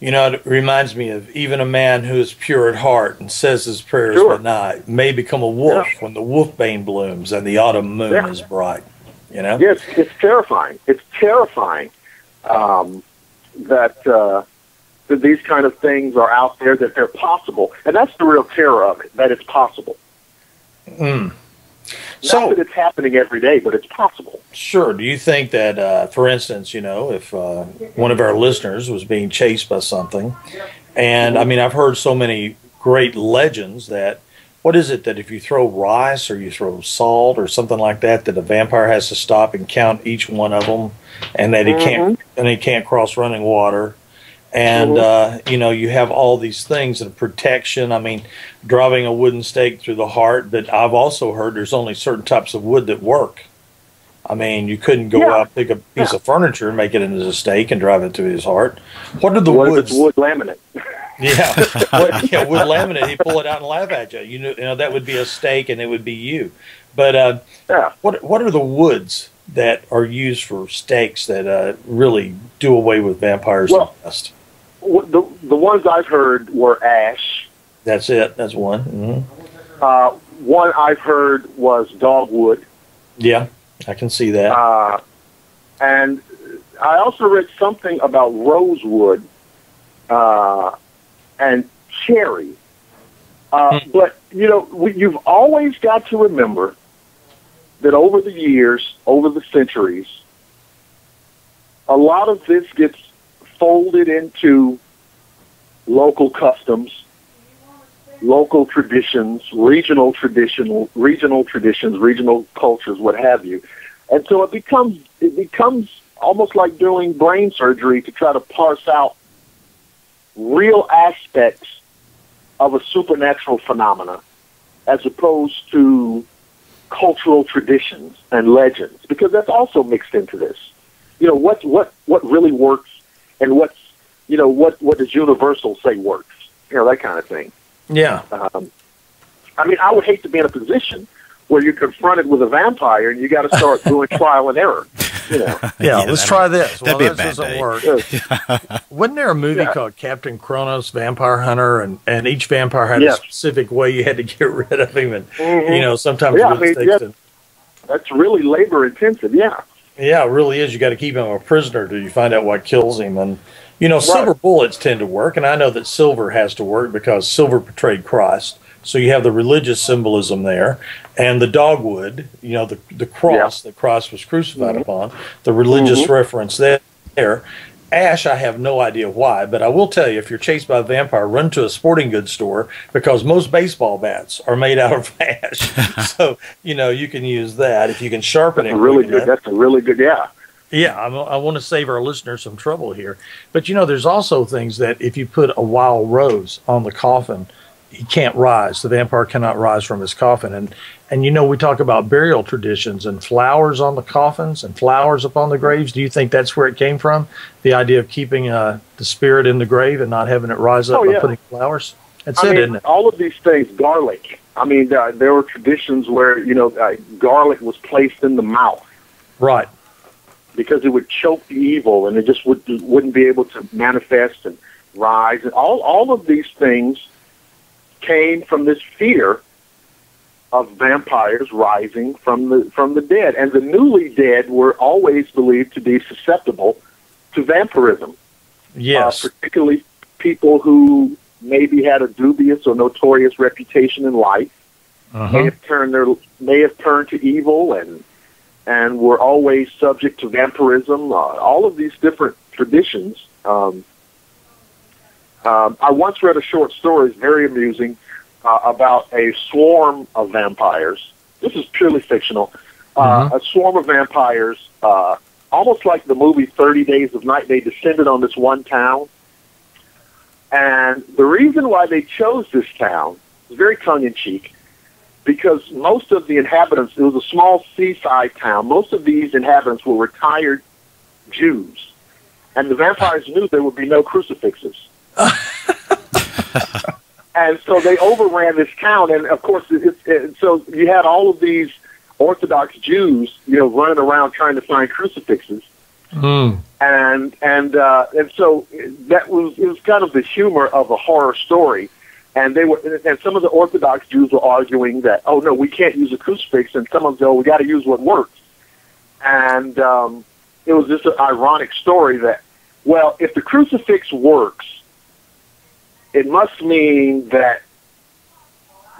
You know, it reminds me of even a man who is pure at heart and says his prayers at night may become a wolf when the wolfbane blooms and the autumn moon is bright. You know? Yes, it's terrifying. It's terrifying that these kind of things are out there, that they're possible. And that's the real terror of it, that it's possible. Not that it's happening every day, but it's possible. Sure. Do you think that, for instance, you know, if one of our listeners was being chased by something, and I mean, I've heard so many great legends that, what is it, that if you throw rice or you throw salt or something like that, that a vampire has to stop and count each one of them, and that he can't cross running water. And, you know, you have all these things and protection. I mean, driving a wooden stake through the heart, but I've also heard there's only certain types of wood that work. I mean, you couldn't go out, pick a piece of furniture and make it into a stake and drive it to his heart. What are the woods? Wood laminate. Wood laminate. He'd pull it out and laugh at you. You know, that would be a stake and it would be you. But what are the woods that are used for stakes that really do away with vampires the best? The ones I've heard were ash. That's it. That's one. One I've heard was dogwood. Yeah, I can see that. And I also read something about rosewood and cherry. But, you know, you've always got to remember that over the years, over the centuries, a lot of this gets folded into local customs, local traditions, regional traditions, regional cultures, what have you. And so it becomes almost like doing brain surgery to try to parse out real aspects of a supernatural phenomena as opposed to cultural traditions and legends, because that's also mixed into this. You know, what really works and what does Universal say works? that kind of thing. Yeah. I mean, I would hate to be in a position where you're confronted with a vampire and you got to start doing trial and error. Yeah, let's try this. That'd be a bad doesn't day. work. Wasn't there a movie called Captain Kronos, Vampire Hunter, and each vampire had a specific way you had to get rid of him, and sometimes that's really labor intensive. Yeah, it really is. You got to keep him a prisoner till you find out what kills him, and silver bullets tend to work, and I know that silver has to work because silver portrayed Christ. So you have the religious symbolism there, and the dogwood, the cross that Christ was crucified upon, the religious reference there. Ash, I have no idea why, but I will tell you, if you're chased by a vampire, run to a sporting goods store because most baseball bats are made out of ash. So, you can use that if you can sharpen it. That's a really good, Yeah, I want to save our listeners some trouble here. But, there's also things that if you put a wild rose on the coffin, he can't rise. The vampire cannot rise from his coffin. And we talk about burial traditions and flowers on the coffins and flowers upon the graves. Do you think that's where it came from? The idea of keeping the spirit in the grave and not having it rise up by putting flowers? That's isn't it? All of these things, garlic. I mean, there were traditions where, garlic was placed in the mouth. Right. Because it would choke the evil and it just wouldn't be able to manifest and rise. And all of these things came from this fear of vampires rising from the dead, and the newly dead were always believed to be susceptible to vampirism. Yes, particularly people who maybe had a dubious or notorious reputation in life, may have turned to evil and were always subject to vampirism. All of these different traditions. I once read a short story, it's very amusing, about a swarm of vampires. This is purely fictional. A swarm of vampires, almost like the movie 30 Days of Night, they descended on this one town. And the reason why they chose this town is very tongue-in-cheek, because most of the inhabitants, it was a small seaside town, most of these inhabitants were retired Jews. And the vampires knew there would be no crucifixes. And so they overran this town, and of course, so you had all of these Orthodox Jews, running around trying to find crucifixes, and so it was kind of the humor of a horror story, and some of the Orthodox Jews were arguing that, oh no, we can't use a crucifix, and some of them, we got to use what works, and it was just an ironic story that, well, if the crucifix works, it must mean that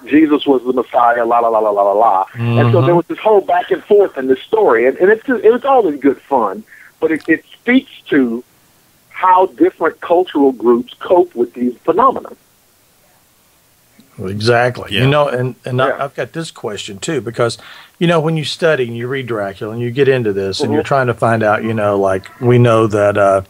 Jesus was the Messiah, la la la la la la la. And so there was this whole back and forth in this story, and it was all in good fun, but it speaks to how different cultural groups cope with these phenomena. Exactly. Yeah. I've got this question too, because, when you study and you read Dracula and you get into this and you're trying to find out, like we know that,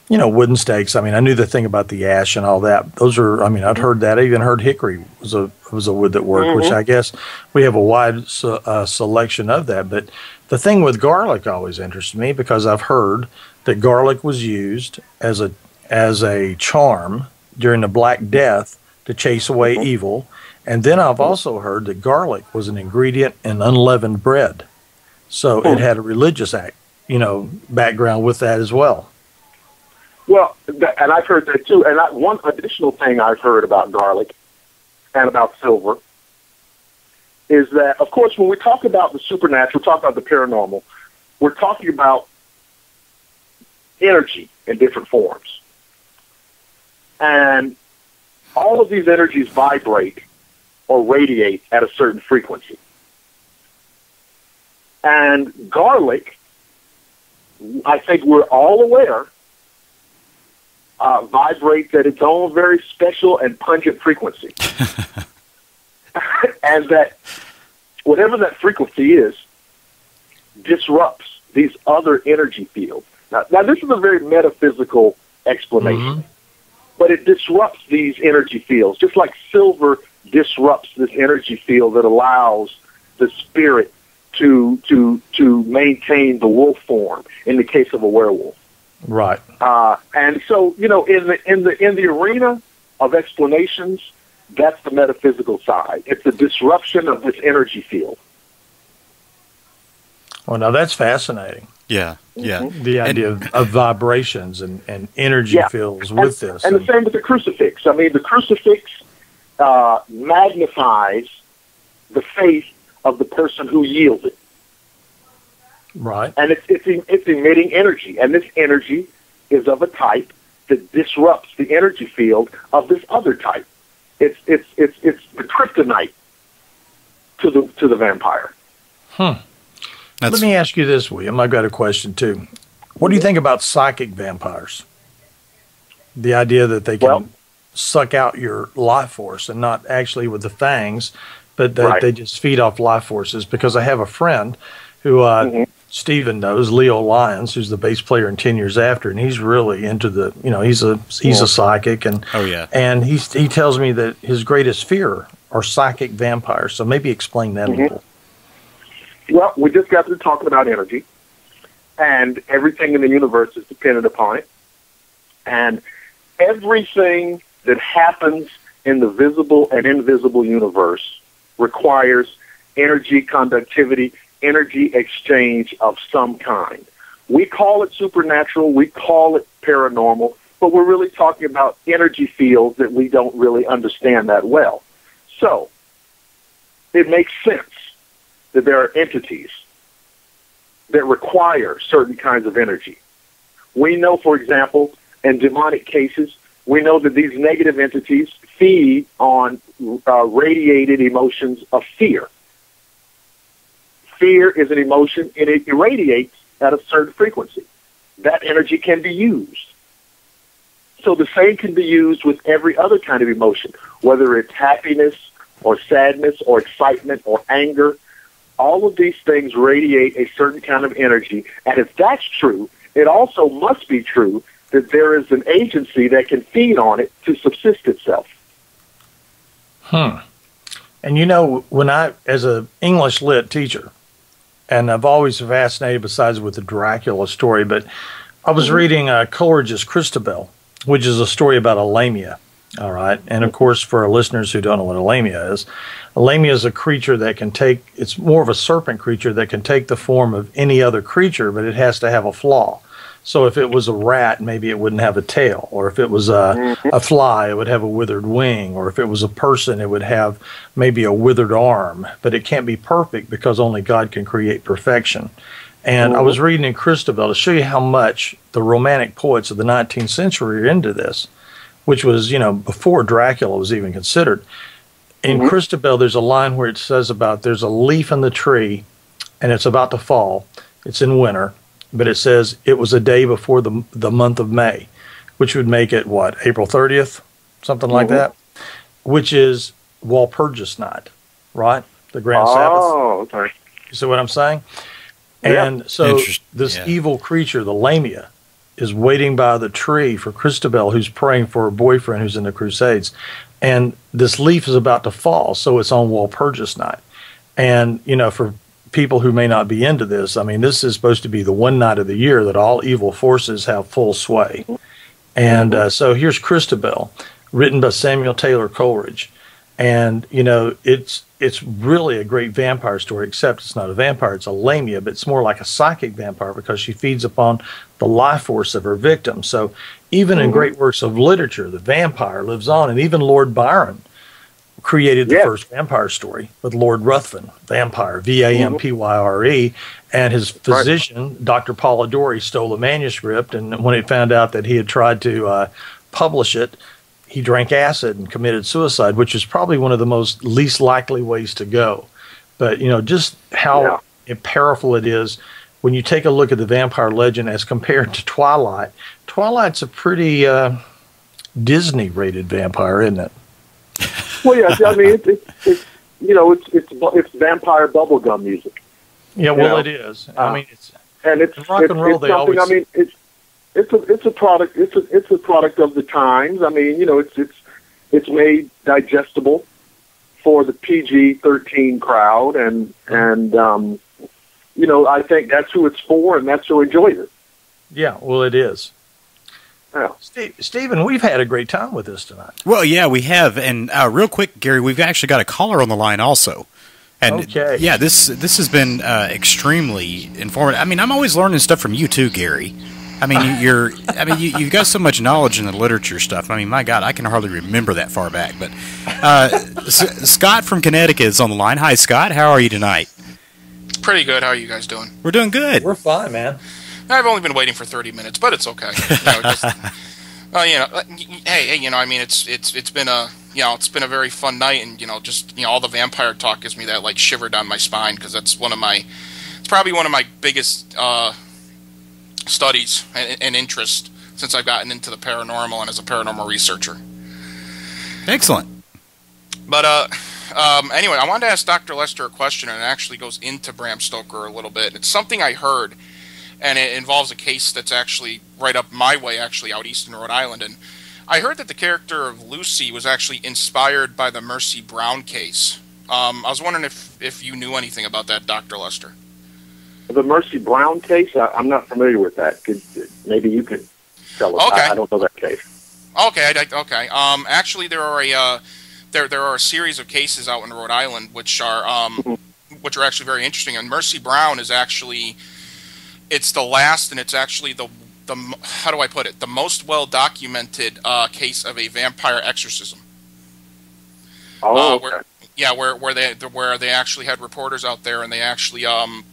wooden stakes. I mean, I knew the thing about the ash and all that. Those are, I'd heard that. I even heard hickory was a wood that worked, which I guess we have a wide selection of that. But the thing with garlic always interested me, because I've heard that garlic was used as a charm during the Black Death to chase away evil. And then I've also heard that garlic was an ingredient in unleavened bread. So it had a religious background with that as well. Well, and I've heard that too. And one additional thing I've heard about garlic and about silver is that, of course, when we talk about the supernatural, talk about the paranormal, we're talking about energy in different forms. And all of these energies vibrate or radiate at a certain frequency. And garlic, I think we're all aware, vibrates at its own very special and pungent frequency. And that whatever that frequency is disrupts these other energy fields. Now this is a very metaphysical explanation, but it disrupts these energy fields, just like silver disrupts this energy field that allows the spirit to maintain the wolf form in the case of a werewolf. Right. And so, in the arena of explanations, that's the metaphysical side. It's the disruption of this energy field. Well, now that's fascinating. Yeah, yeah. The idea of vibrations and energy fields with this. And the same with the crucifix. I mean, the crucifix magnifies the faith of the person who yields it. Right. And it's emitting energy. And this energy is of a type that disrupts the energy field of this other type. It's the kryptonite to the vampire. Let me ask you this, William. I've got a question too. What do you think about psychic vampires? The idea that they can suck out your life force, and not actually with the fangs, but that they just feed off life forces. Because I have a friend who Stephen knows, Leo Lyons, who's the bass player in 10 Years After, and he's really into the, he's a psychic, and and he tells me that his greatest fear are psychic vampires. So maybe explain that a little. Well, we just got through talking about energy, and everything in the universe is dependent upon it. And everything that happens in the visible and invisible universe requires energy conductivity, energy exchange of some kind. We call it supernatural, we call it paranormal, but we're really talking about energy fields that we don't really understand that well. So, it makes sense that there are entities that require certain kinds of energy. We know, for example, in demonic cases, we know that these negative entities feed on radiated emotions of fear. Fear is an emotion, and it irradiates at a certain frequency. That energy can be used. So the same can be used with every other kind of emotion, whether it's happiness or sadness or excitement or anger. All of these things radiate a certain kind of energy, and if that's true, it also must be true that there is an agency that can feed on it to subsist itself. And when I, as an English lit teacher, and I've always been fascinated, besides with the Dracula story, but I was reading Coleridge's Christabel, which is a story about a lamia. All right. And of course, for our listeners who don't know what a lamia is a creature that can it's more of a serpent creature that can take the form of any other creature, but it has to have a flaw. So if it was a rat, maybe it wouldn't have a tail. Or if it was a fly, it would have a withered wing. Or if it was a person, it would have maybe a withered arm. But it can't be perfect because only God can create perfection. And I was reading in Christabel to show you how much the Romantic poets of the 19th century are into this, which was, before Dracula was even considered. In Christabel, there's a line where it says about there's a leaf in the tree, and it's about to fall. It's in winter, but it says it was a day before the month of May, which would make it, April 30th? Something like that, which is Walpurgis night, right? The Grand Sabbath. Oh, okay. You see what I'm saying? And so this evil creature, the lamia, is waiting by the tree for Christabel, who's praying for her boyfriend who's in the Crusades. And this leaf is about to fall, so it's on Walpurgis night. And, for people who may not be into this, I mean, this is supposed to be the one night of the year that all evil forces have full sway. And so here's Christabel, written by Samuel Taylor Coleridge. And, it's really a great vampire story, except it's not a vampire, it's a lamia, but it's more like a psychic vampire because she feeds upon the life force of her victim. So even in great works of literature, the vampire lives on, and even Lord Byron created the first vampire story with Lord Ruthven, vampire, Vampyre, and his physician, Dr. Polidori, stole the manuscript, and when he found out that he had tried to publish it, he drank acid and committed suicide, which is probably one of the least likely ways to go. But, just how powerful it is when you take a look at the vampire legend as compared to Twilight. Twilight's a pretty Disney-rated vampire, isn't it? Well, yeah, I mean, it's vampire bubblegum music. Yeah, well, it is. I mean, it's rock and roll. It's something. I mean, it's a product. It's a product of the times. I mean, it's made digestible for the PG-13 crowd, and I think that's who it's for, and that's who enjoys it. Yeah, well, it is. Yeah. Stephen, we've had a great time with this tonight. Well, yeah, we have. And real quick, Gary, we've actually got a caller on the line also. And okay. Yeah, this has been extremely informative. I mean, I'm always learning stuff from you too, Gary. I mean, you've got so much knowledge in the literature stuff. I mean, my God, I can hardly remember that far back. But Scott from Connecticut is on the line. Hi, Scott. How are you tonight? Pretty good. How are you guys doing? We're doing good. We're fine, man. I've only been waiting for 30 minutes, but it's okay. Hey, I mean, it's been a very fun night, and all the vampire talk gives me that like shiver down my spine, because that's it's probably one of my biggest studies and interest since I've gotten into the paranormal and as a paranormal researcher. Excellent. But anyway, I wanted to ask Dr. Lester a question, and it actually goes into Bram Stoker a little bit. It's something I heard, and it involves a case that's actually right up my way, actually out east in Rhode Island. And I heard that the character of Lucy was actually inspired by the Mercy Brown case. I was wondering if you knew anything about that, Dr. Lester. The Mercy Brown case? I'm not familiar with that. Maybe you could tell us. Okay. I don't know that case. Okay. Okay. Actually, there are a series of cases out in Rhode Island which are actually very interesting. And Mercy Brown is actually, it's the last, and it's actually the how do I put it? The most well documented case of a vampire exorcism. Oh, okay. Where they actually had reporters out there, and they actually have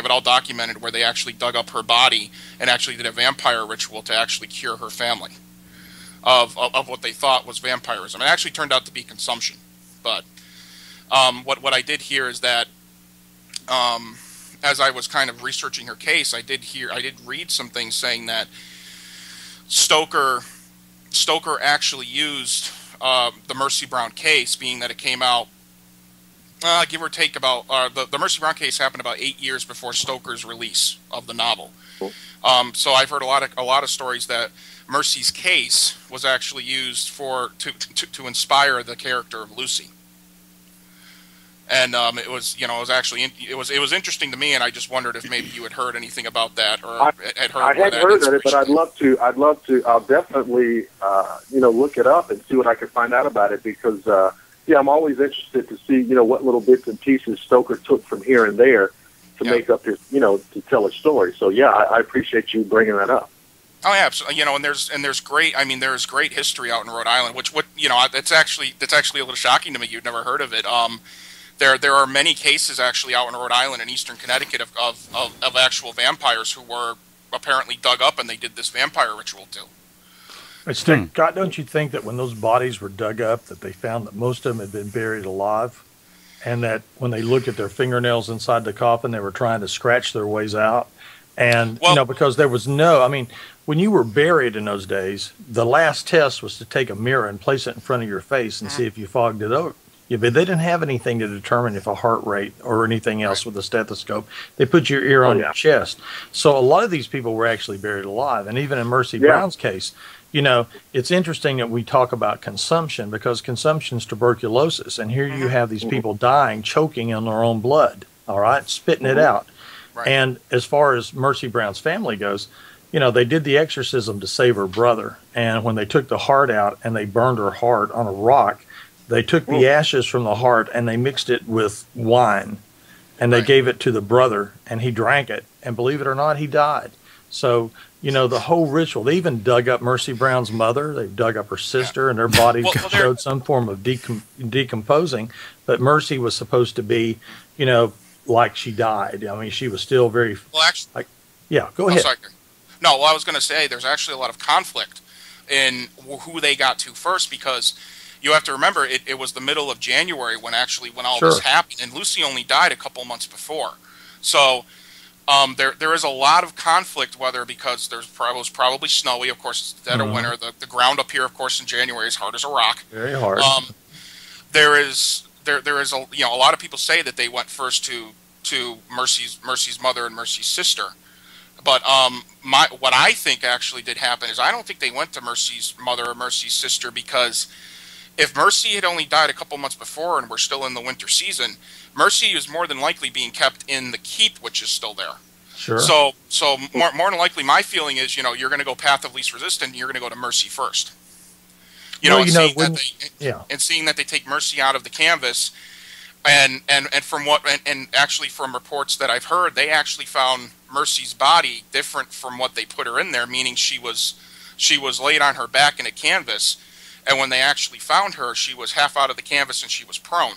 it all documented, where they actually dug up her body and actually did a vampire ritual to actually cure her family of what they thought was vampirism. It actually turned out to be consumption. But what I did hear is that as I was kind of researching her case, I did read some things saying that Stoker actually used the Mercy Brown case, being that it came out give or take about the Mercy Brown case happened about 8 years before Stoker's release of the novel. Cool. So I've heard a lot of stories that Mercy's case was actually used to inspire the character of Lucy. And it was interesting to me, and I just wondered if maybe you had heard anything about that, or had heard. I hadn't heard of it, but I'd love to. I'll definitely look it up and see what I can find out about it, because I'm always interested to see what little bits and pieces Stoker took from here and there to make up his to tell a story. So I appreciate you bringing that up. Oh yeah, absolutely. And there's great. I mean, there's great history out in Rhode Island, which that's actually a little shocking to me. You'd never heard of it. There are many cases actually out in Rhode Island and eastern Connecticut of actual vampires who were apparently dug up, and they did this vampire ritual too. Scott, don't you think that when those bodies were dug up, that they found that most of them had been buried alive, and that when they looked at their fingernails inside the coffin, they were trying to scratch their ways out? And, because there was when you were buried in those days, the last test was to take a mirror and place it in front of your face and see if you fogged it over. Yeah, but they didn't have anything to determine if a heart rate or anything else with a stethoscope. They put your ear on your chest. So a lot of these people were actually buried alive. And even in Mercy Brown's case, it's interesting that we talk about consumption, because consumption is tuberculosis. And here you have these people dying, choking on their own blood, all right, spitting it out. Right. And as far as Mercy Brown's family goes, they did the exorcism to save her brother. And when they took the heart out and they burned her heart on a rock, they took the ashes from the heart and they mixed it with wine, and they gave it to the brother, and he drank it. And believe it or not, he died. So, the whole ritual, they even dug up Mercy Brown's mother. They dug up her sister, and their bodies showed some form of decomposing. But Mercy was supposed to be, like she died. I mean, she was still very... Well, actually... go ahead. Sorry. No, I was going to say there's actually a lot of conflict in who they got to first, because... You have to remember, it was the middle of January when all this happened, and Lucy only died a couple months before. So there is a lot of conflict, whether because it was probably snowy, of course, it's dead of winter. The ground up here, of course, in January is hard as a rock. Very hard. There is a lot of people say that they went first to Mercy's mother and Mercy's sister. But what I think actually did happen is I don't think they went to Mercy's mother or Mercy's sister, because if Mercy had only died a couple months before and we're still in the winter season, Mercy is more than likely being kept in the keep, which is still there. Sure. So more than likely, my feeling is, you're going to go path of least resistance. And you're going to go to mercy first. And seeing that they take mercy out of the canvas, and actually from reports that I've heard, they actually found Mercy's body different from what they put her in there, meaning she was laid on her back in a canvas, and when they actually found her, she was half out of the canvas and she was prone.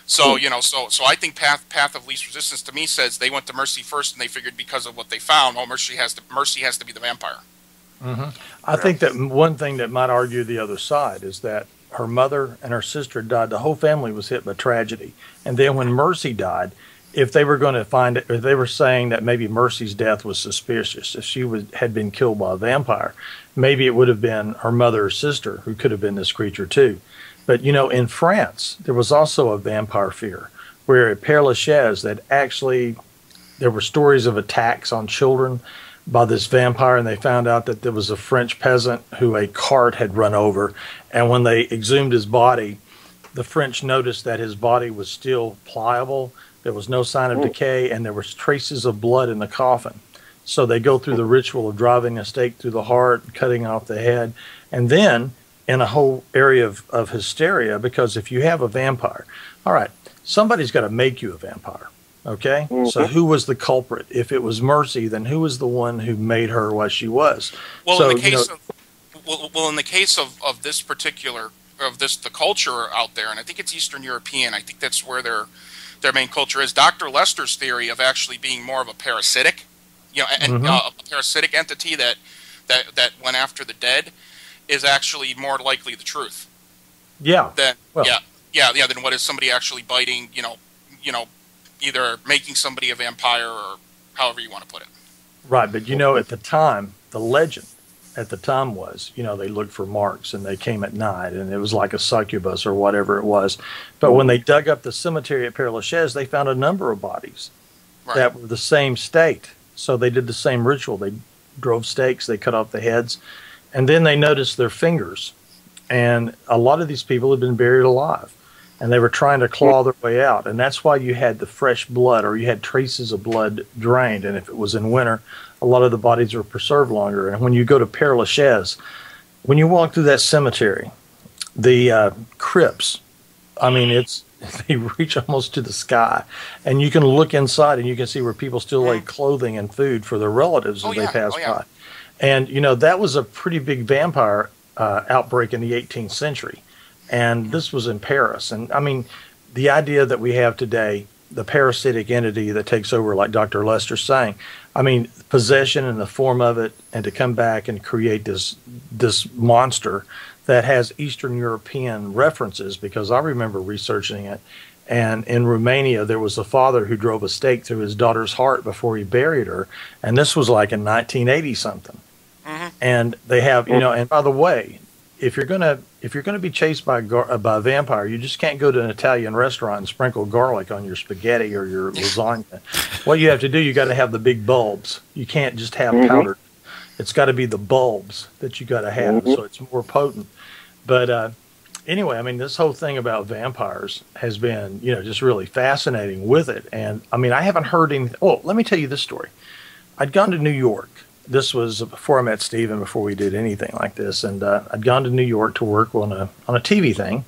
So so I think path of least resistance to me says they went to Mercy first, and they figured because of what they found, Mercy has to be the vampire. Mm-hmm. I think that one thing that might argue the other side is that her mother and her sister died. The whole family was hit by tragedy, and then when Mercy died, if they were going to find it, or they were saying that maybe Mercy's death was suspicious, if she had been killed by a vampire, maybe it would have been her mother or sister who could have been this creature too. But, in France, there was also a vampire fear, where at Père Lachaise, that actually there were stories of attacks on children by this vampire, and they found out that there was a French peasant who a cart had run over, and when they exhumed his body, the French noticed that his body was still pliable, there was no sign of decay, and there was traces of blood in the coffin. So they go through the ritual of driving a stake through the heart, cutting off the head, and then in a whole area of hysteria, because if you have a vampire, all right, somebody's got to make you a vampire, okay? Mm-hmm. So who was the culprit? If it was Mercy, then who was the one who made her what she was? Well, in the case of this particular, the culture out there, and I think it's Eastern European, I think that's where their main culture is. Dr. Lester's theory of actually being more of a parasitic, a parasitic entity that went after the dead, is actually more likely the truth. Yeah. Than what is somebody actually biting, either making somebody a vampire or however you want to put it. Right, but at the time, the legend at the time was, they looked for marks and they came at night and it was like a succubus or whatever it was. But when they dug up the cemetery at Père Lachaise, they found a number of bodies that were the same state. So they did the same ritual. They drove stakes, they cut off the heads. And then they noticed their fingers, and a lot of these people had been buried alive, and they were trying to claw their way out. And that's why you had the fresh blood, or you had traces of blood drained. And if it was in winter, a lot of the bodies were preserved longer. And when you go to Père Lachaise, when you walk through that cemetery, the crypts, they reach almost to the sky. And you can look inside, and you can see where people still lay clothing and food for their relatives as they pass by. And, that was a pretty big vampire outbreak in the 18th century. And this was in Paris. And, the idea that we have today, the parasitic entity that takes over, like Dr. Lester's saying, possession in the form of it, and to come back and create this monster that has Eastern European references, because I remember researching it. And in Romania, there was a father who drove a stake through his daughter's heart before he buried her. And this was like in 1980-something. Mm-hmm. And they have, and by the way, if you're gonna be chased by a vampire, you just can't go to an Italian restaurant and sprinkle garlic on your spaghetti or your lasagna. What you have to do, you got to have the big bulbs. You can't just have powder. It's got to be the bulbs that you got to have, so it's more potent. But anyway, this whole thing about vampires has been, just really fascinating with it. And I haven't heard anything. Oh, let me tell you this story. I'd gone to New York. This was before I met Steve and before we did anything like this. And I'd gone to New York to work on a TV thing.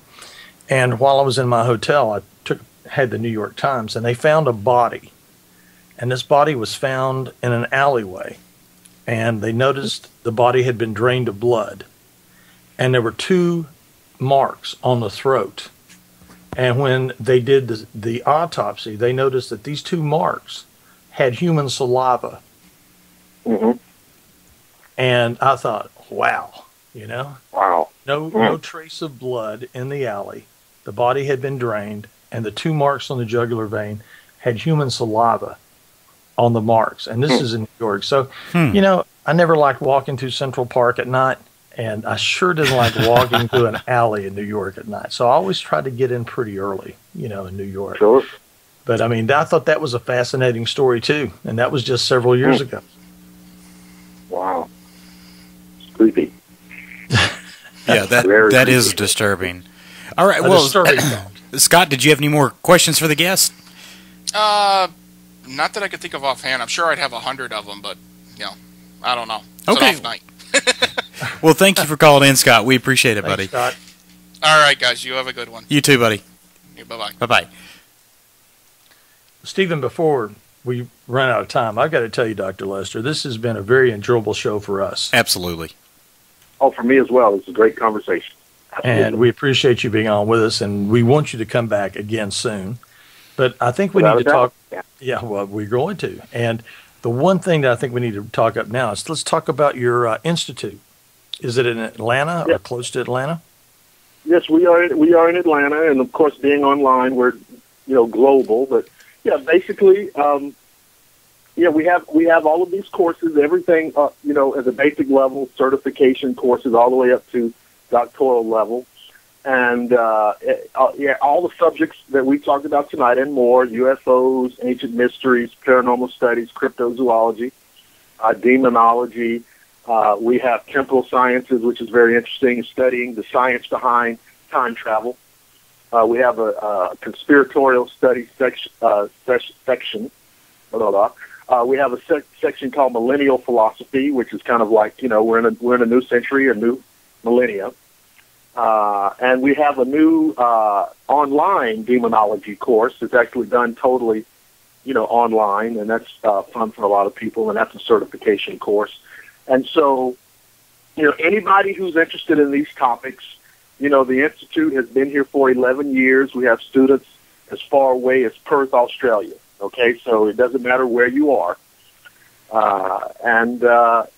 And while I was in my hotel, I had the New York Times, and they found a body. And this body was found in an alleyway. And they noticed the body had been drained of blood. And there were 2 marks on the throat. And when they did the autopsy, they noticed that these 2 marks had human saliva. Mm-hmm. And I thought, wow, Wow. No trace of blood in the alley. The body had been drained, and the 2 marks on the jugular vein had human saliva on the marks. And this is in New York. So, I never liked walking through Central Park at night. And I sure didn't like walking through an alley in New York at night. So I always tried to get in pretty early, in New York. Sure. But, I thought that was a fascinating story, too. And that was just several years ago. Wow. It's creepy. Yeah, that is disturbing. All right, well, Scott, did you have any more questions for the guest? Not that I could think of offhand. I'm sure I'd have 100 of them, but, I don't know. It's Okay. an off night. Well, thank you for calling in, Scott. We appreciate it, buddy. Thanks, Scott. All right, guys. You have a good one. You too, buddy. Yeah, bye-bye. Bye-bye. Stephen, before we run out of time, I've got to tell you, Dr. Lester, this has been a very enjoyable show for us. Absolutely. Oh, for me as well. It's a great conversation. And we appreciate you being on with us, and we want you to come back again soon. But I think we need to talk. Yeah, well, we're going to. And the one thing that I think we need to talk up now is let's talk about your institute. Is it in Atlanta or close to Atlanta? Yes, we are in Atlanta, and of course, being online, we're global. But yeah, basically, we have all of these courses, everything at the basic level, certification courses, all the way up to doctoral level, and all the subjects that we talked about tonight and more: UFOs, ancient mysteries, paranormal studies, cryptozoology, demonology. We have temporal sciences, which is very interesting, studying the science behind time travel. We have a conspiratorial studies section. We have a section called millennial philosophy, which is kind of like we're in a new century, a new millennia, and we have a new online demonology course. It's actually done totally, online, and that's fun for a lot of people, and that's a certification course. And so, anybody who's interested in these topics, the Institute has been here for 11 years. We have students as far away as Perth, Australia. Okay, so it doesn't matter where you are. A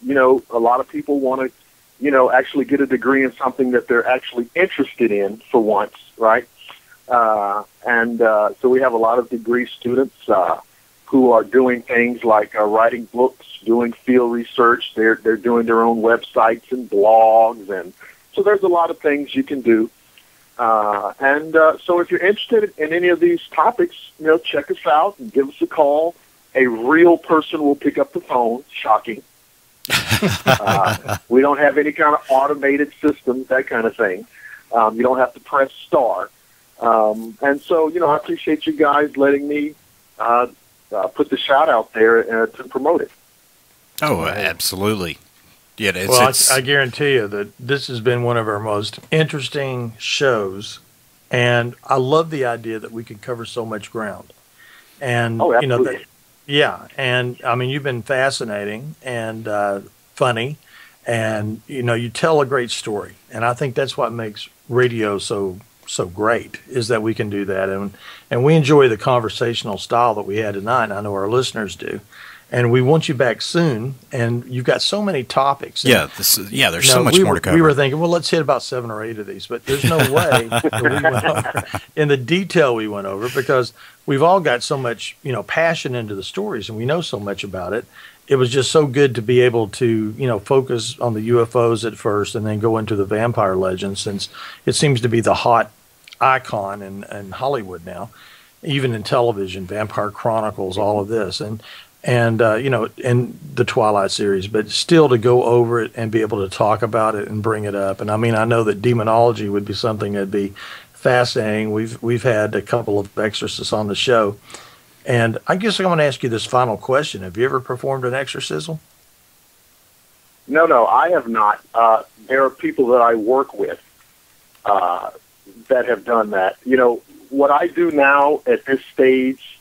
lot of people want to, actually get a degree in something that they're actually interested in for once, right? So we have a lot of degree students who are doing things like writing books, doing field research. They're doing their own websites and blogs, and so there's a lot of things you can do. So if you're interested in any of these topics, check us out and give us a call. A real person will pick up the phone. Shocking. We don't have any kind of automated systems, that kind of thing. You don't have to press star. And so, I appreciate you guys letting me put the shout out there to promote it. Oh, absolutely. Yeah, I guarantee you that this has been one of our most interesting shows, and I love the idea that we could cover so much ground. And absolutely. And I mean, you've been fascinating and funny, and you tell a great story, and I think that's what makes radio so great, is that we can do that, and we enjoy the conversational style that we had tonight, and I know our listeners do. And we want you back soon, and you've got so many topics. There's so much more to cover. We were thinking, well, let's hit about 7 or 8 of these, but there's no way that we went over in the detail we went over, because we've all got so much, passion into the stories, and we know so much about it. It was just so good to be able to, focus on the UFOs at first and then go into the vampire legends, since it seems to be the hot icon in Hollywood now, even in television, Vampire Chronicles, all of this. And in the Twilight series, but still to go over it and be able to talk about it and bring it up. And I mean, I know that demonology would be something that'd be fascinating. We've had a couple of exorcists on the show, and I guess I'm going to ask you this final question: have you ever performed an exorcism? No, I have not. There are people that I work with that have done that. What I do now at this stage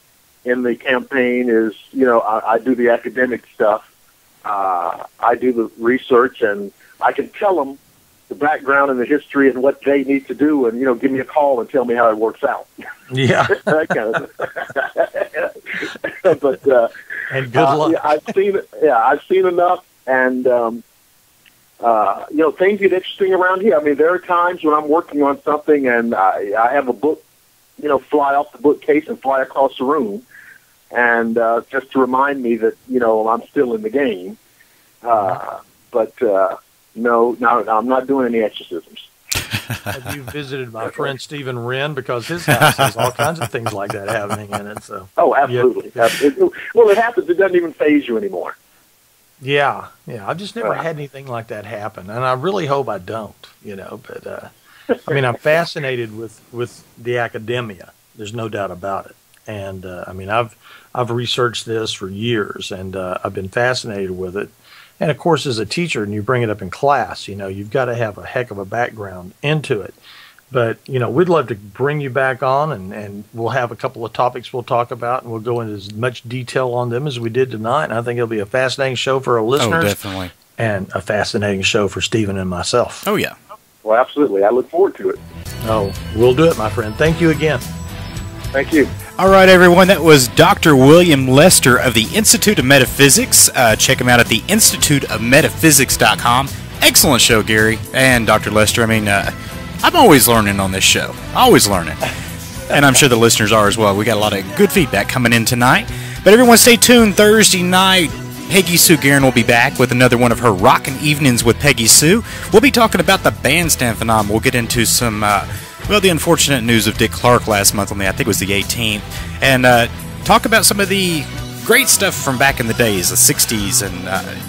in the campaign is, I do the academic stuff. I do the research, and I can tell them the background and the history and what they need to do, and, give me a call and tell me how it works out. Yeah. That kind of But, and good luck. I've seen enough, and, things get interesting around here. I mean, there are times when I'm working on something and I have a book, fly off the bookcase and fly across the room, and just to remind me that, I'm still in the game. No, I'm not doing any exorcisms. Have you visited my friend Stephen Wren? Because his house has all kinds of things like that happening in it. So. Oh, absolutely. Well, it happens. It doesn't even faze you anymore. Yeah. I've just never had anything like that happen, and I really hope I don't, But, I mean, I'm fascinated with the academia. There's no doubt about it. And I mean, I've researched this for years, and I've been fascinated with it. And of course, as a teacher, and you bring it up in class, you've got to have a heck of a background into it. But, we'd love to bring you back on, and we'll have a couple of topics we'll talk about, and we'll go into as much detail on them as we did tonight. And I think it'll be a fascinating show for our listeners. Oh, definitely. And a fascinating show for Stephen and myself. Oh, yeah. Well, absolutely. I look forward to it. Oh, we'll do it, my friend. Thank you again. Thank you. All right, everyone. That was Dr. William Lester of the Institute of Metaphysics. Check him out at the instituteofmetaphysics.com. Excellent show, Gary and Dr. Lester. I mean, I'm always learning on this show. Always learning. And I'm sure the listeners are as well. We got a lot of good feedback coming in tonight. But everyone stay tuned. Thursday night, Peggy Sue Guerin will be back with another one of her Rockin' Evenings with Peggy Sue. We'll be talking about the bandstand phenomenon. We'll get into some, the unfortunate news of Dick Clark last month on I think it was the 18th. And talk about some of the great stuff from back in the days, the 60s, and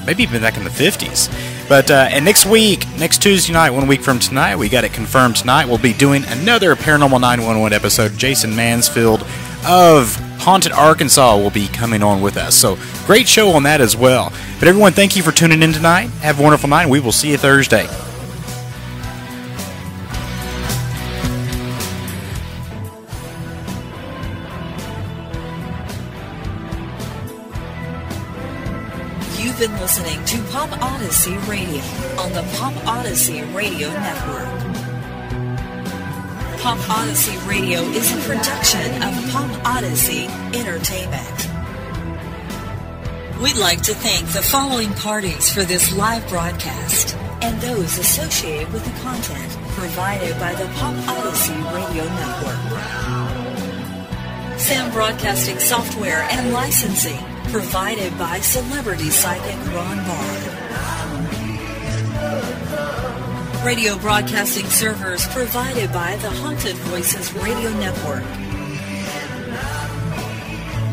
maybe even back in the 50s. But and next Tuesday night, 1 week from tonight, we got it confirmed tonight, we'll be doing another Paranormal 911 episode. Jason Mansfield of Haunted Arkansas will be coming on with us. So great show on that as well. But everyone, thank you for tuning in tonight. Have a wonderful night, and we will see you Thursday. You've been listening to Pop Odyssey Radio on the Pop Odyssey Radio Network. Pop Odyssey Radio is a production of Pop Odyssey Entertainment. We'd like to thank the following parties for this live broadcast and those associated with the content provided by the Pop Odyssey Radio Network. Sound broadcasting software and licensing provided by celebrity psychic Ron Bard. Radio broadcasting servers provided by the Haunted Voices Radio Network.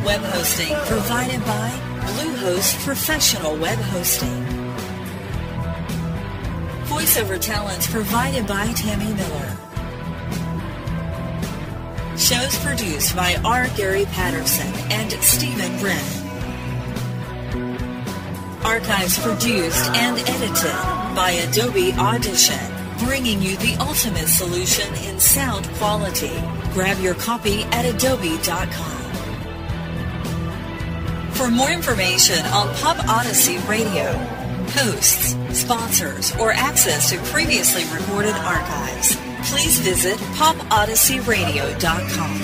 Web hosting provided by Bluehost Professional Web Hosting. Voiceover talents provided by Tammy Miller. Shows produced by R. Gary Patterson and Stephen Brennan. Archives produced and edited by Adobe Audition, bringing you the ultimate solution in sound quality. Grab your copy at adobe.com. For more information on Pop Odyssey Radio, hosts, sponsors, or access to previously recorded archives, please visit popodysseyradio.com.